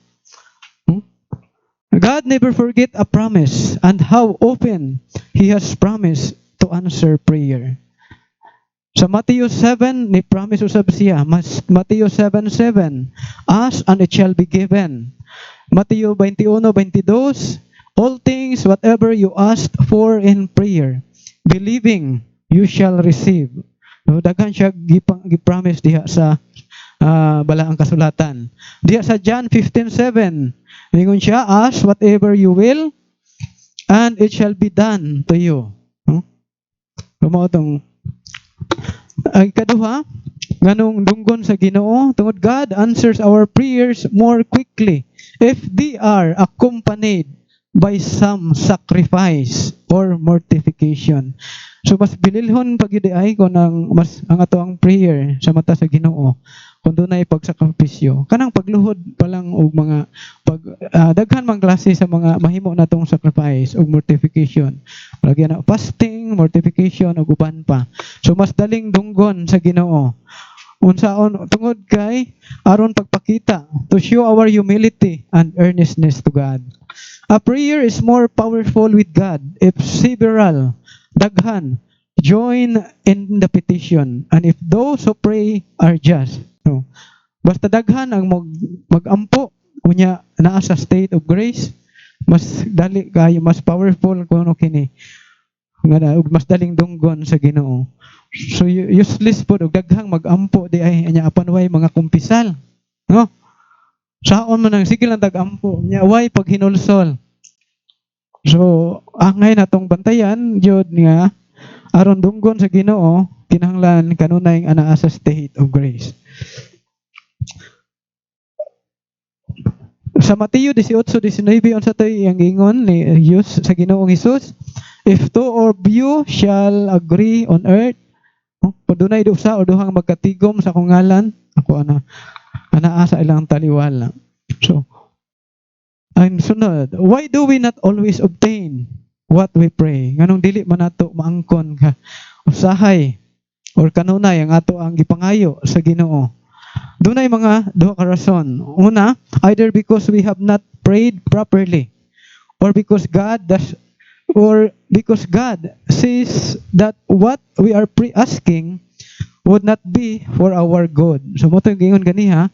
God never forget a promise and how often He has promised to answer prayer. Sa Matthew 7, ni promise usab siya. Matthew 7:7, ask and it shall be given. Matthew 21:22, all things whatever you ask for in prayer, believing you shall receive. So, daghan siya gipromise diha sa balaang kasulatan. Diha sa John 15:7, ingon siya, ask whatever you will and it shall be done to you. Kumao tong ang ikaduha, nganong dunggon sa Ginoo, tungod God answers our prayers more quickly if they are accompanied by some sacrifice or mortification. So mas bililhon pag ay kung ang ato ang prayer sa mata sa Ginoo kung dunay pagsakripisyo. Kanang pagluhod pa lang og mga daghan mang klase sa mga mahimo natong sacrifice og mortification. Lagyan na fasting, mortification ug uban pa. So mas daling dunggon sa Ginoo. Unsaon tungod kay aron pagpakita to show our humility and earnestness to God. A prayer is more powerful with God if several daghan join in the petition and if those who pray are just. So, basta daghan ang magampo unya naa sa state of grace, mas dali kayo, mas powerful kuno kini nga mas daling dunggon sa Ginoo. So useless po og daghang magampo di ay anya apan way mga kumpisal, no? Saon man ang sige lang tagampo nya way paghinulsol. So angay natong bantayan jud nga aron dunggon sa Ginoo kinahanglan kanunay anaa sa state of grace. Sa Mateo 18:19 unsa tay ang ingon ni Jesus sa Ginoong Hesus, if two of you shall agree on earth, padunay usa o duhang magkatigom sa akong ngalan, ako anaa sa ilang taliwala. So ang sunod, why do we not always obtain what we pray? Nganong dili man nato maangkon ka usahay or kanunay ang ato ang gipangayo sa Ginoo? Dunay mga duha ka rason. Una, either because we have not prayed properly or because God says that what we are asking would not be for our good. So mo to gingon ganiha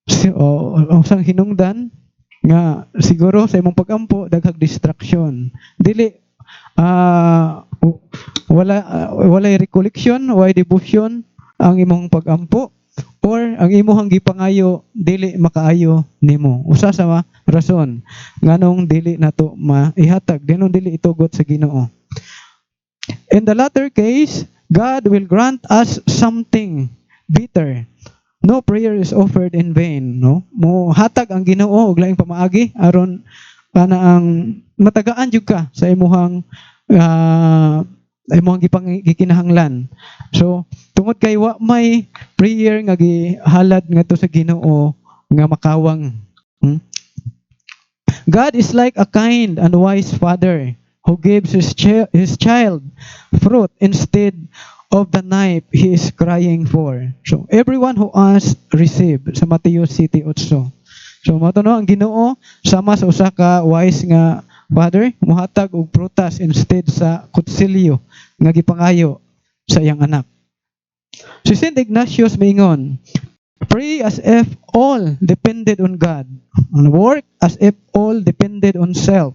sang hinungdan nga siguro sa imong pagampo daghang distraction. Dili walay recollection, walay devotion ang imong pagampo or ang imong gipangayo dili makaayo nimo. Usa sa rason nganong dili nato maihatag dinon dili itugot sa Ginoo. In the latter case, God will grant us something better. No prayer is offered in vain, no? Mo hatag ang Ginoo og laing pamaagi aron kana ang matagaan jud ka sa imong gikinahanglan. So tungod kay wa may prayer nga gihalad ngadto sa Ginoo nga makawang. God is like a kind and wise father who gives his child fruit instead of the knife he is crying for. So everyone who asks receive sa Mateo 7:8. So matuno ang Ginoo sama sa usa ka wise nga father mohatag og prutas instead sa kutsilyo nga gipangayo sa iyang anak. Si Saint Ignatius mingon, pray as if all depended on God, and work as if all depended on self.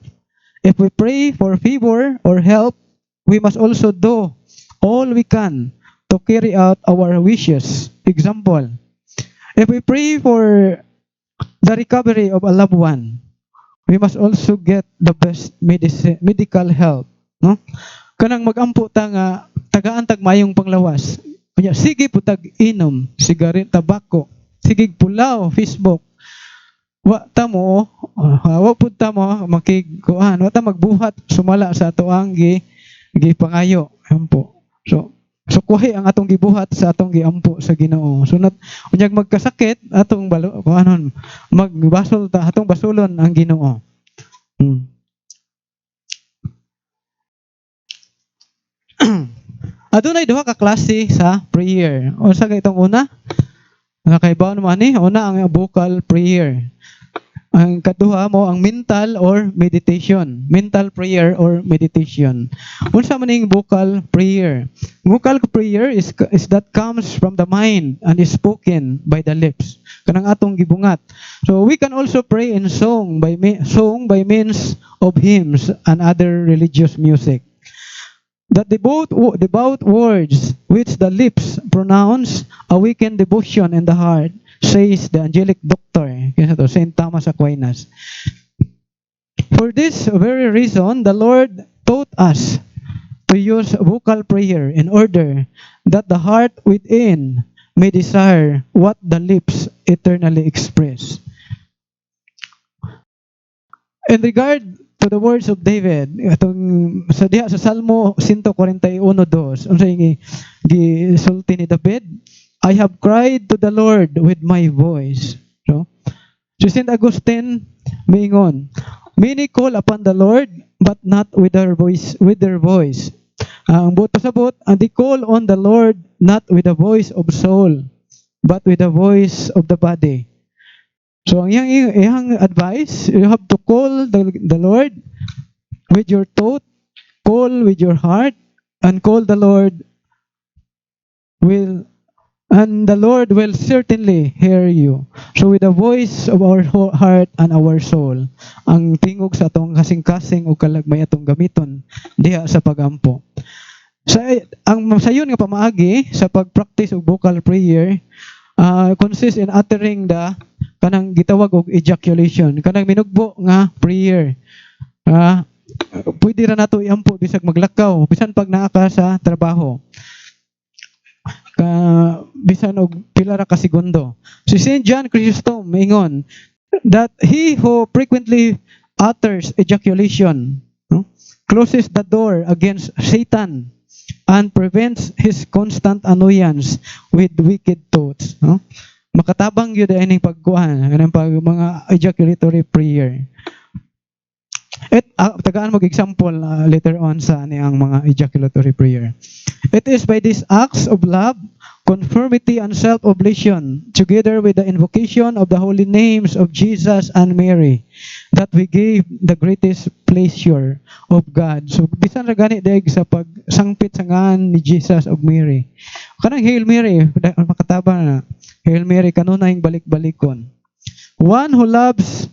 If we pray for favor or help, we must also do all we can to carry out our wishes. Example, if we pray for the recovery of a loved one, we must also get the best medical help, no? Kanang magampo ta nga tagaan tag mayong panglawas. Kunya sige putag inom, sigaret, tabako, sige pulaw, Facebook. wa ta mo wa pud ta mo makikuan, wa ta magbuhat sumala sa ato ang gipangayo ampo. So kuhi ang atong gibuhat sa atong giampo sa Ginoo. So unyag magkasakit atong kuanon magbasol ta atong basulon ang Ginoo. Adunay duha ka klase sa prayer. Unsa kay itong una? Nakaibaw naman ni una ang vocal prayer. Ang kaduha mo ang mental or meditation. Mental prayer or meditation. Unsa man ning vocal prayer? Vocal prayer is that comes from the mind and is spoken by the lips. Kanang atong gibungat. So we can also pray in song by means of hymns and other religious music. That devout words which the lips pronounce awaken devotion in the heart, says the angelic doctor, Saint Thomas Aquinas. For this very reason, the Lord taught us to use vocal prayer in order that the heart within may desire what the lips eternally express. In regard to the words of David, atong sa diha sa Salmo 141:2, unsay gisulti ni David? I have cried to the Lord with my voice. So, si Saint Augustine miingon, many call upon the Lord but not with their voice. Ang buot pasabot, and they call on the Lord not with the voice of soul, but with the voice of the body. So ang iyang advice, you have to call the Lord with your thought, call with your heart, and call the Lord and the Lord will certainly hear you. So with the voice of our heart and our soul, ang tingog sa atong kasing-kasing o kalagmay atong gamiton diha sa pagampo. Ang sayon nga pamaagi sa pag-practice og vocal prayer consists in uttering the kanang gitawag og ejaculation, kanang minugbo nga prayer. Pwede ra nato iampo bisag maglakaw bisan pag naa ka sa trabaho. Bisan og pila ra ka segundo. Si Saint John Chrysostom ingon that he who frequently utters ejaculation closes the door against Satan and prevents his constant annoyance with wicked thoughts. Makatabang yun ay ning pagkuhan, mga ejaculatory prayer. Tagaan mo example later on sa ang mga ejaculatory prayer. It is by these acts of love, conformity, and self-oblation, together with the invocation of the holy names of Jesus and Mary, that we gave the greatest pleasure of God. So, bisan ra gani daig sa pagsangpit sa ngalan ni Jesus of Mary. Kanang Hail Mary, makatabang na. Hail Mary, kanunay balik-balikon. One who loves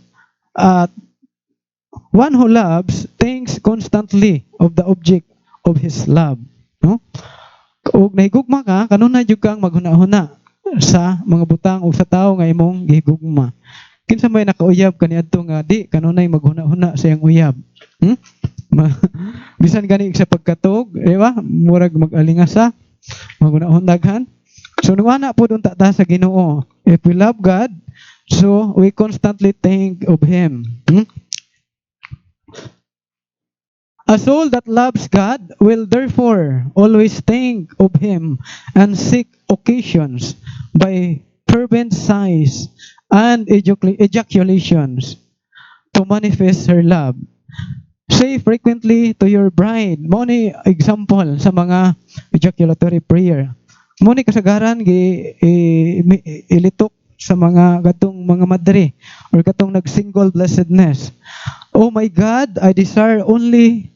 thinks constantly of the object of his love. No? Ug nahigugma ka, kanunay jud kang maghuna-huna sa mga butang o sa tao nga imong gihigugma. Kinsa may nakauyab kaniadto nga di kanunay maghuna-huna sa iyang uyab. Bisan gani sa pagkatog, di ba? Murag mag-alingasa, maghuna-hunaghan. So nuwana po dun ta sa Ginoo. If we love God, so we constantly think of Him. A soul that loves God will therefore always think of Him and seek occasions by fervent sighs and ejaculations to manifest her love. Say frequently to your bride. Mo ni example sa mga ejaculatory prayer. Mo ni kasagaran ilitok sa mga gatong mga madre or katong nag-single blessedness. Oh my God, I desire only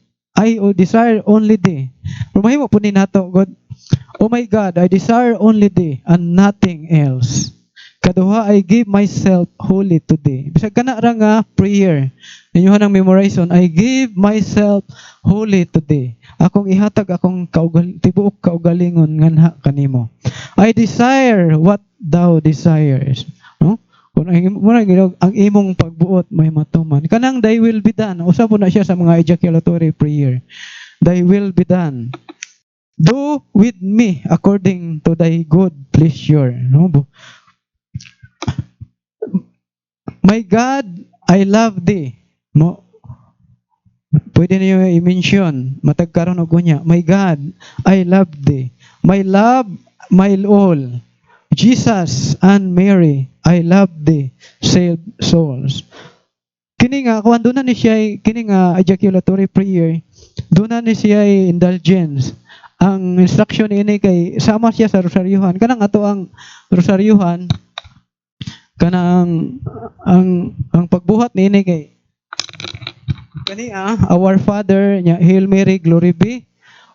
thee. Mahimo po ni nato, God. Oh my God, I desire only thee and nothing else. Kaduha, I give myself wholly to thee. Bisag kana ra nga prayer. Inyo nang memorization, I give myself wholly to thee. Akong ihatag akong tibuok kaugalingon nganha kanimo. I desire what thou desires. No? Kung ang imong pagbuot may matuman. Kanang thy will be done. Usa po na siya sa mga ejaculatory prayer. Thy will be done. Do with me according to thy good pleasure. No? My God, I love thee. Mo, pwede niyo i-mention, matagkaroon og kunya. My God, I love thee. My love, my all. Jesus and Mary, I love thee. Save souls. Kini nga, kung doon na ni siya, kini nga ejaculatory prayer, doon na ni siya indulgence. Ang instruction ini kay, sama siya sa rosaryuhan. Kanang ato ang rosaryuhan, kanang, ang pagbuhat ni ini kay, kani Our Father, nya, Hail Mary, Glory be.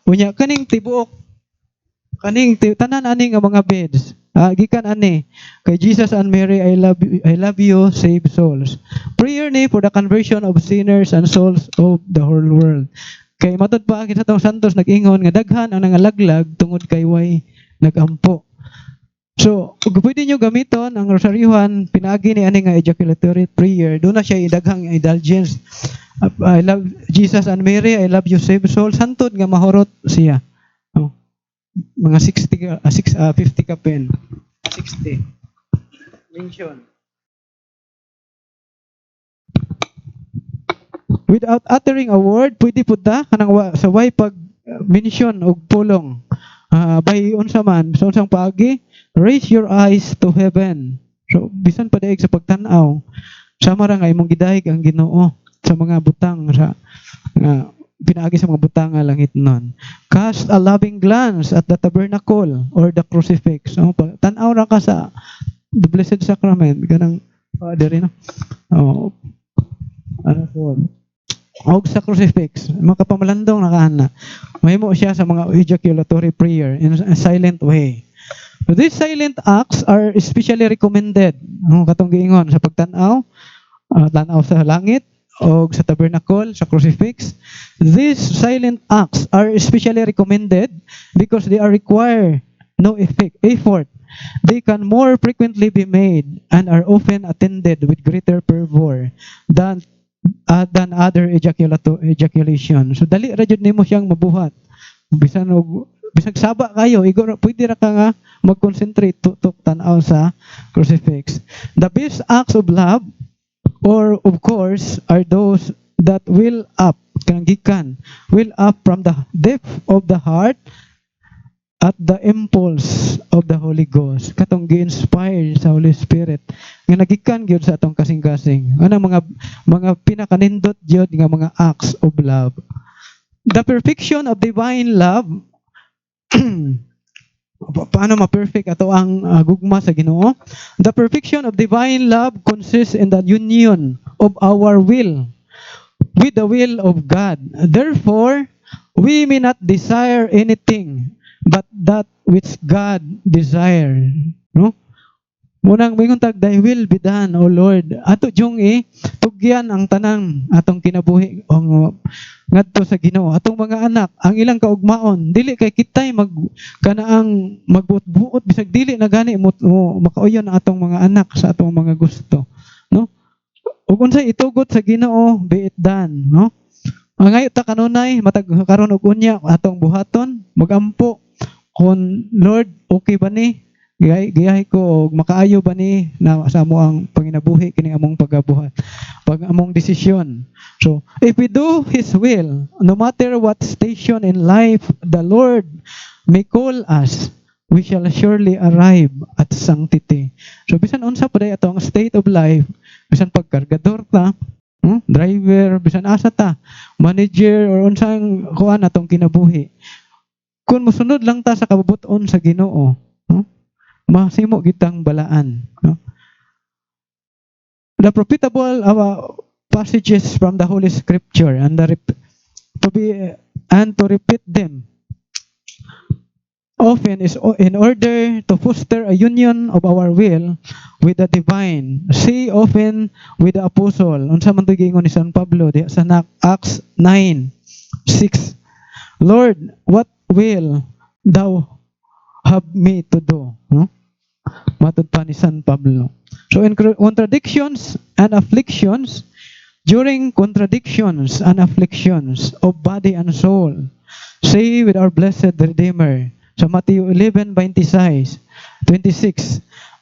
Unya, kaning tibuok, kaning tanan ani nga mga beds. Gikan ani kay Jesus and Mary, I love you, save souls. Prayer ni for the conversion of sinners and souls of the whole world. Kay matod pa kita tong santos nag-ingon nga daghan ang nangalaglag tungod kay way nagampo. So, kung pwede nyo gamiton ang rosaryuhan, pinagi ni ani nga ejaculatory prayer, doon na siya idaghang indulgence. I love Jesus and Mary, I love you, save souls. Hantod nga mahurot siya. Mga 50 ka pen. 60. Mention. Without uttering a word, pwede po ta kanang sa way pag mention og pulong. By unsa man, sa unsang paagi, raise your eyes to heaven. So bisan pa daig sa pagtan-aw, sama ra nga imong gidayeg ang Ginoo sa mga butang sa pinaagi sa mga butang nga langit nun. Cast a loving glance at the tabernacle or the crucifix. Tan-aw ra ka sa the Blessed Sacrament. Ganang, diri no? Ano po? Og sa crucifix. Makapamalandong nakahana. Mahimo siya sa mga ejaculatory prayer in a silent way. So these silent acts are especially recommended. Katong giingon sa pagtan-aw, tan-aw sa langit, o sa tabernacle, sa crucifix. These silent acts are especially recommended because they are require no effort. They can more frequently be made and are often attended with greater fervor than other ejaculation. So dali ra jud nimo siyang mabuhat. Bisag saba kayo, pwede ra ka nga mag-concentrate tutok tan-aw sa crucifix. The best acts of love, or of course, are those that will up from the depth of the heart at the impulse of the Holy Ghost. Katong gi-inspire sa Holy Spirit nga nagikan gyud sa atong kasing-kasing. Ano mga pinakanindot gyud nga mga acts of love. The perfection of divine love paano ma-perfect ato ang gugma sa Ginoo? The perfection of divine love consists in the union of our will with the will of God. Therefore, we may not desire anything but that which God desire. No? Munang mingon tag, thy will be done, O Lord. Ato jung tugyan ang tanang atong kinabuhi ngadto sa Ginoo. Atong mga anak, ang ilang kaugmaon, dili kay kitay kanaang magbuot bisag dili na gani makauyon ang atong mga anak sa atong mga gusto, no? Ug unsay itugot sa Ginoo, be it done, no? Ngayo ta kanunay matag karon og unya atong buhaton, magampo kun Lord, okay ba ni? Giyahi ko og makaayo ba ni na sa amo ang panginabuhi kini among pagabuhat, pag among desisyon. So, if we do His will, no matter what station in life the Lord may call us, we shall surely arrive at sanctity. So, bisan unsa pa day atong state of life, bisan pagkargador ta, driver, bisan asa ta, manager, or unsang kuan atong kinabuhi. Kung mosunod lang ta sa kabubuton sa Ginoo, masimo gitang balaan, no? The profitable passages from the Holy Scripture and to repeat them often is in order to foster a union of our will with the divine. See often with the apostle. Unsa man to giingon ni San Pablo sa Acts 9:6. Lord, what will thou have me to do? No? Matod pa ni San Pablo. So in contradictions and afflictions, during contradictions and afflictions of body and soul, say with our blessed Redeemer, sa Matthew 11:26,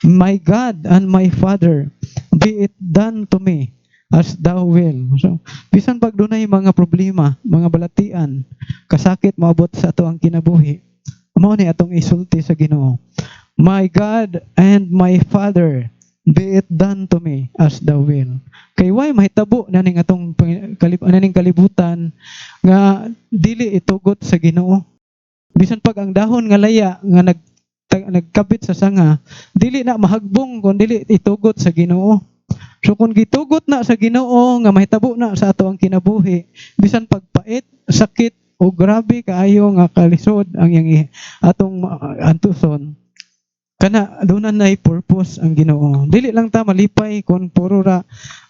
My God and my Father, be it done to me as thou will. So, bisan pag dunay mga problema, mga balatian, kasakit maabot sa ato ang kinabuhi, mao ni atong isulti sa Ginoo. My God and my Father, be it done to me as thou will. Kay way mahitabo naning atong naning kalibutan nga dili itugot sa Ginoo. Bisan pag ang dahon nga laya nga nagkabit sa sanga, dili na mahagbong kung dili itugot sa Ginoo. So kung gitugot na sa Ginoo nga mahitabo na sa ato ang kinabuhi, bisan pagpait, sakit o grabe kaayo nga kalisod ang yang atong antuson, kana doon na purpose ang Ginoo. Dili lang ta malipay kung puro ra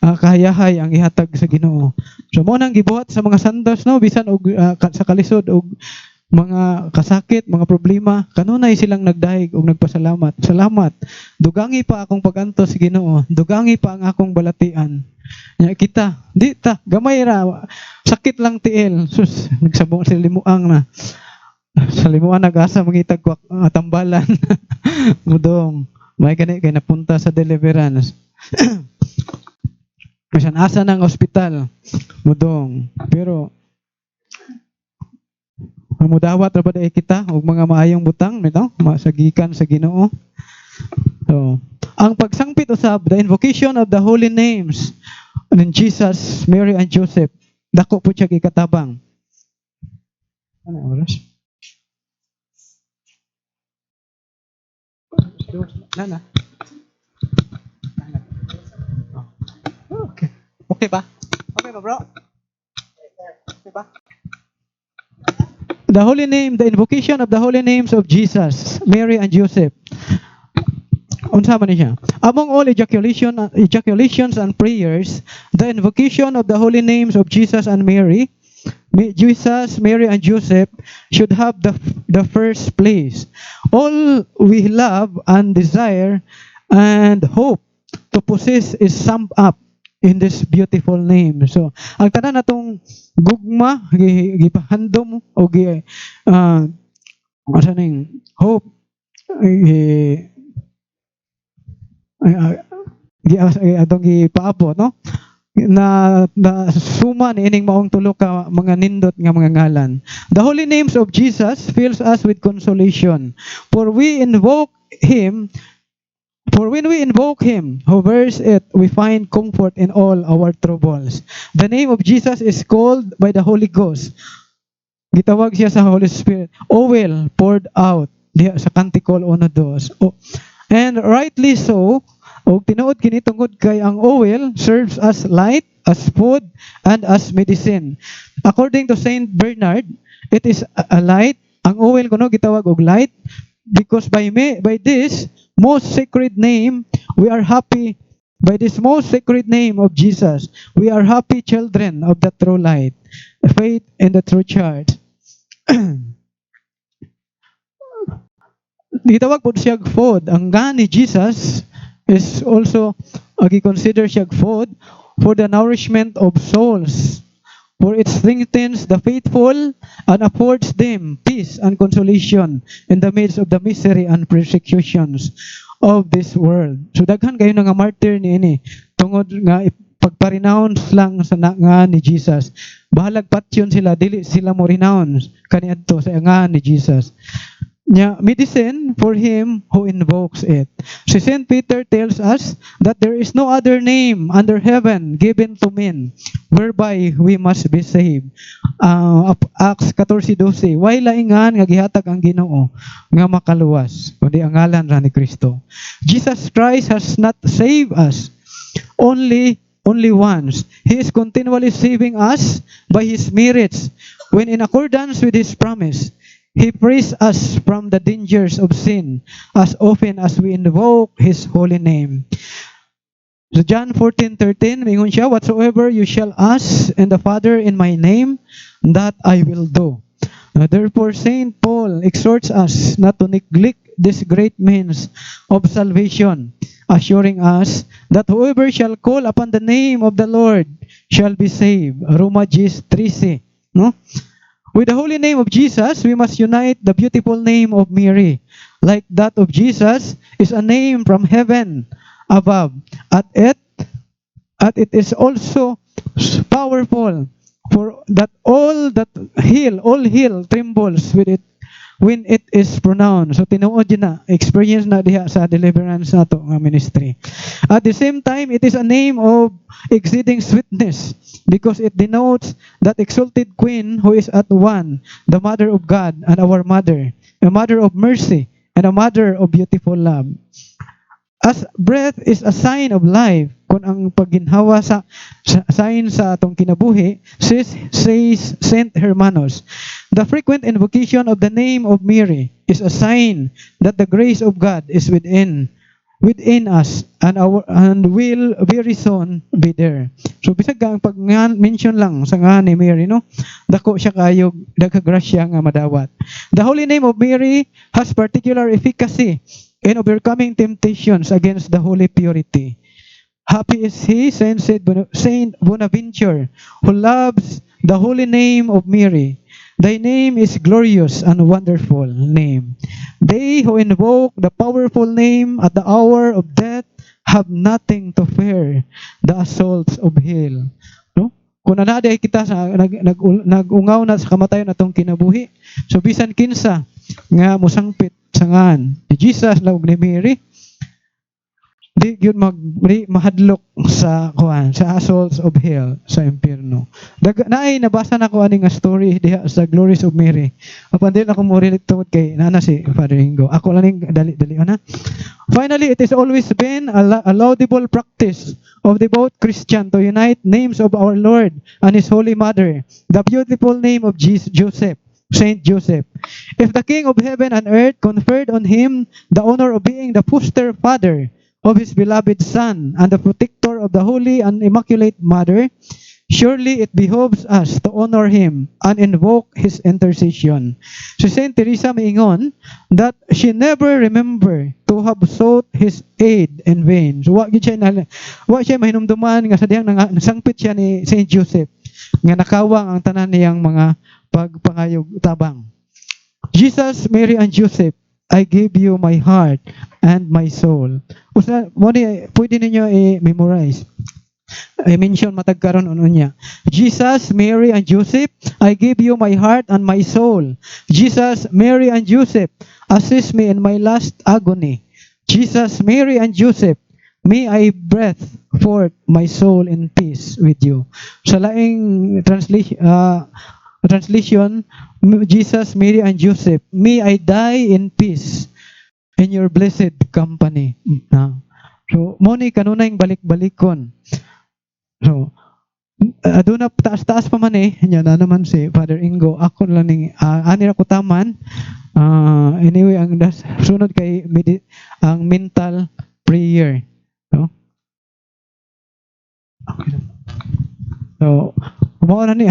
kahayahay ang ihatag sa Ginoo. So mo nang gibuhat sa mga santos, no, bisan og sa kalisod og mga kasakit, mga problema, kanunay silang nagdahig og nagpasalamat. Salamat. Dugangi pa akong pagantos sa Ginoo. Dugangi pa ang akong balatian. Nya kita, di ta gamay ra. Sakit lang tiil. Sus, nagsabong sa limuang na. Sa limuang nag-asa mangitag tambalan. Mudong. May kay napunta sa deliverance. Bisan asa ng ospital. Mudong. Pero mudawat ra ba kita og mga maayong butang nito masagikan sa Ginoo. So, ang pagsangpit usab, the invocation of the holy names in Jesus, Mary and Joseph, dako po siya gikatabang. Ano oras? Nana. Okay. Okay ba? Okay ba, bro? Okay ba? The holy name, the invocation of the holy names of Jesus, Mary and Joseph. Unsa man niya? Among all ejaculations and prayers, the invocation of the holy names of Jesus and Mary, Jesus, Mary and Joseph should have the first place. All we love and desire and hope to possess is summed up in this beautiful name. So, ang tanan natong gugma gipahandom o asa ning hope atong gipaabot, no, na suma ni ining maong tulo ka mga nindot nga mga ngalan. The holy names of Jesus fills us with consolation, for when we invoke Him who bears it, we find comfort in all our troubles. The name of Jesus is called by the Holy Ghost. Gitawag siya sa Holy Spirit. Oil poured out diha sa Canticle 1:2. And rightly so, og tinuod kini tungod kay ang oil serves as light, as food, and as medicine. According to Saint Bernard, it is a light. Ang oil kuno gitawag og light because by this most sacred name, we are happy. By this most sacred name of Jesus, we are happy children of the true light, faith in the true church. Gitawag po siya food. Ang nga ni Jesus is also consider siya food for the nourishment of souls. For it strengthens the faithful and affords them peace and consolation in the midst of the misery and persecutions of this world. So daghan kayo nga martyr niini tungod nga pagpa-renounce lang sa nga ni Jesus. Bahalag patyon sila, dili sila mo renounce kaniadto sa nga ni Jesus. Nya medicine for him who invokes it. Si Saint Peter tells us that there is no other name under heaven given to men whereby we must be saved. Acts 14:12. Way laingan nga gihatag ang Ginoo nga makaluwas kundi ang ngalan ra ni Kristo. Jesus Christ has not saved us only once. He is continually saving us by His merits when in accordance with His promise, He frees us from the dangers of sin as often as we invoke His holy name. So John 14:13, mingon siya, whatsoever you shall ask in the Father in my name, that I will do. Therefore, Saint Paul exhorts us not to neglect this great means of salvation, assuring us that whoever shall call upon the name of the Lord shall be saved. Romans 3:3, no? With the holy name of Jesus, we must unite the beautiful name of Mary. Like that of Jesus is a name from heaven above. At it is also powerful for that all hill trembles with it when it is pronounced. So tinuod yun na, experience na diha sa deliverance na to nga ministry. At the same time, it is a name of exceeding sweetness because it denotes that exalted queen who is at one, the mother of God and our mother, a mother of mercy and a mother of beautiful love. As breath is a sign of life, kung ang pagginhawa sa sign sa atong kinabuhi, says Saint Hermanos, the frequent invocation of the name of Mary is a sign that the grace of God is within us and will very soon be there. So bisag ang pag-mention lang sa nga ni Mary, no? Dako siya kayo dagkagrasya nga madawat. The holy name of Mary has particular efficacy in overcoming temptations against the holy purity. Happy is he, Saint Bonaventure, who loves the holy name of Mary. Thy name is glorious and wonderful name. They who invoke the powerful name at the hour of death have nothing to fear the assaults of hell. No? Kung nanaday kita sa nagungaw na sa kamatayon atong kinabuhi, so bisan kinsa nga musangpit sa ngan ni Jesus laug ni Mary, di gyud mahadlok sa assaults of hell sa impierno. Naay nabasa na ko ani nga story diha sa Glories of Mary. Apan dili ako mo relate tungod kay nana si Father Ingo. Ako lang ning dali ana. Finally, it has always been a laudable practice of devout Christian to unite names of our Lord and His Holy Mother, the beautiful name of Joseph, Saint Joseph. If the King of heaven and earth conferred on him the honor of being the foster father of his beloved Son and the protector of the Holy and Immaculate Mother, surely it behoves us to honor him and invoke his intercession. Si Saint Teresa maingon that she never remembered to have sought his aid in vain. So wa siya mahinumduman nga sa diyang nasangpit siya ni Saint Joseph nga nakawang ang tanan niyang mga pagpangayog tabang. Jesus, Mary, and Joseph, I give you my heart and my soul. Pwede ninyo i-memorize. I-mention matag karon unya. Jesus, Mary, and Joseph, I give you my heart and my soul. Jesus, Mary, and Joseph, assist me in my last agony. Jesus, Mary, and Joseph, may I breathe forth my soul in peace with you. Sa laing translation, Jesus, Mary, and Joseph, may I die in peace in your blessed company. So, mo ni kanunay balik-balikon. So, doon na taas-taas pa man nya na naman si Father Ingo. Ako lang ning ani ra ko taman. Anyway, ang sunod kay ang mental prayer. No? Okay. So, mao na ni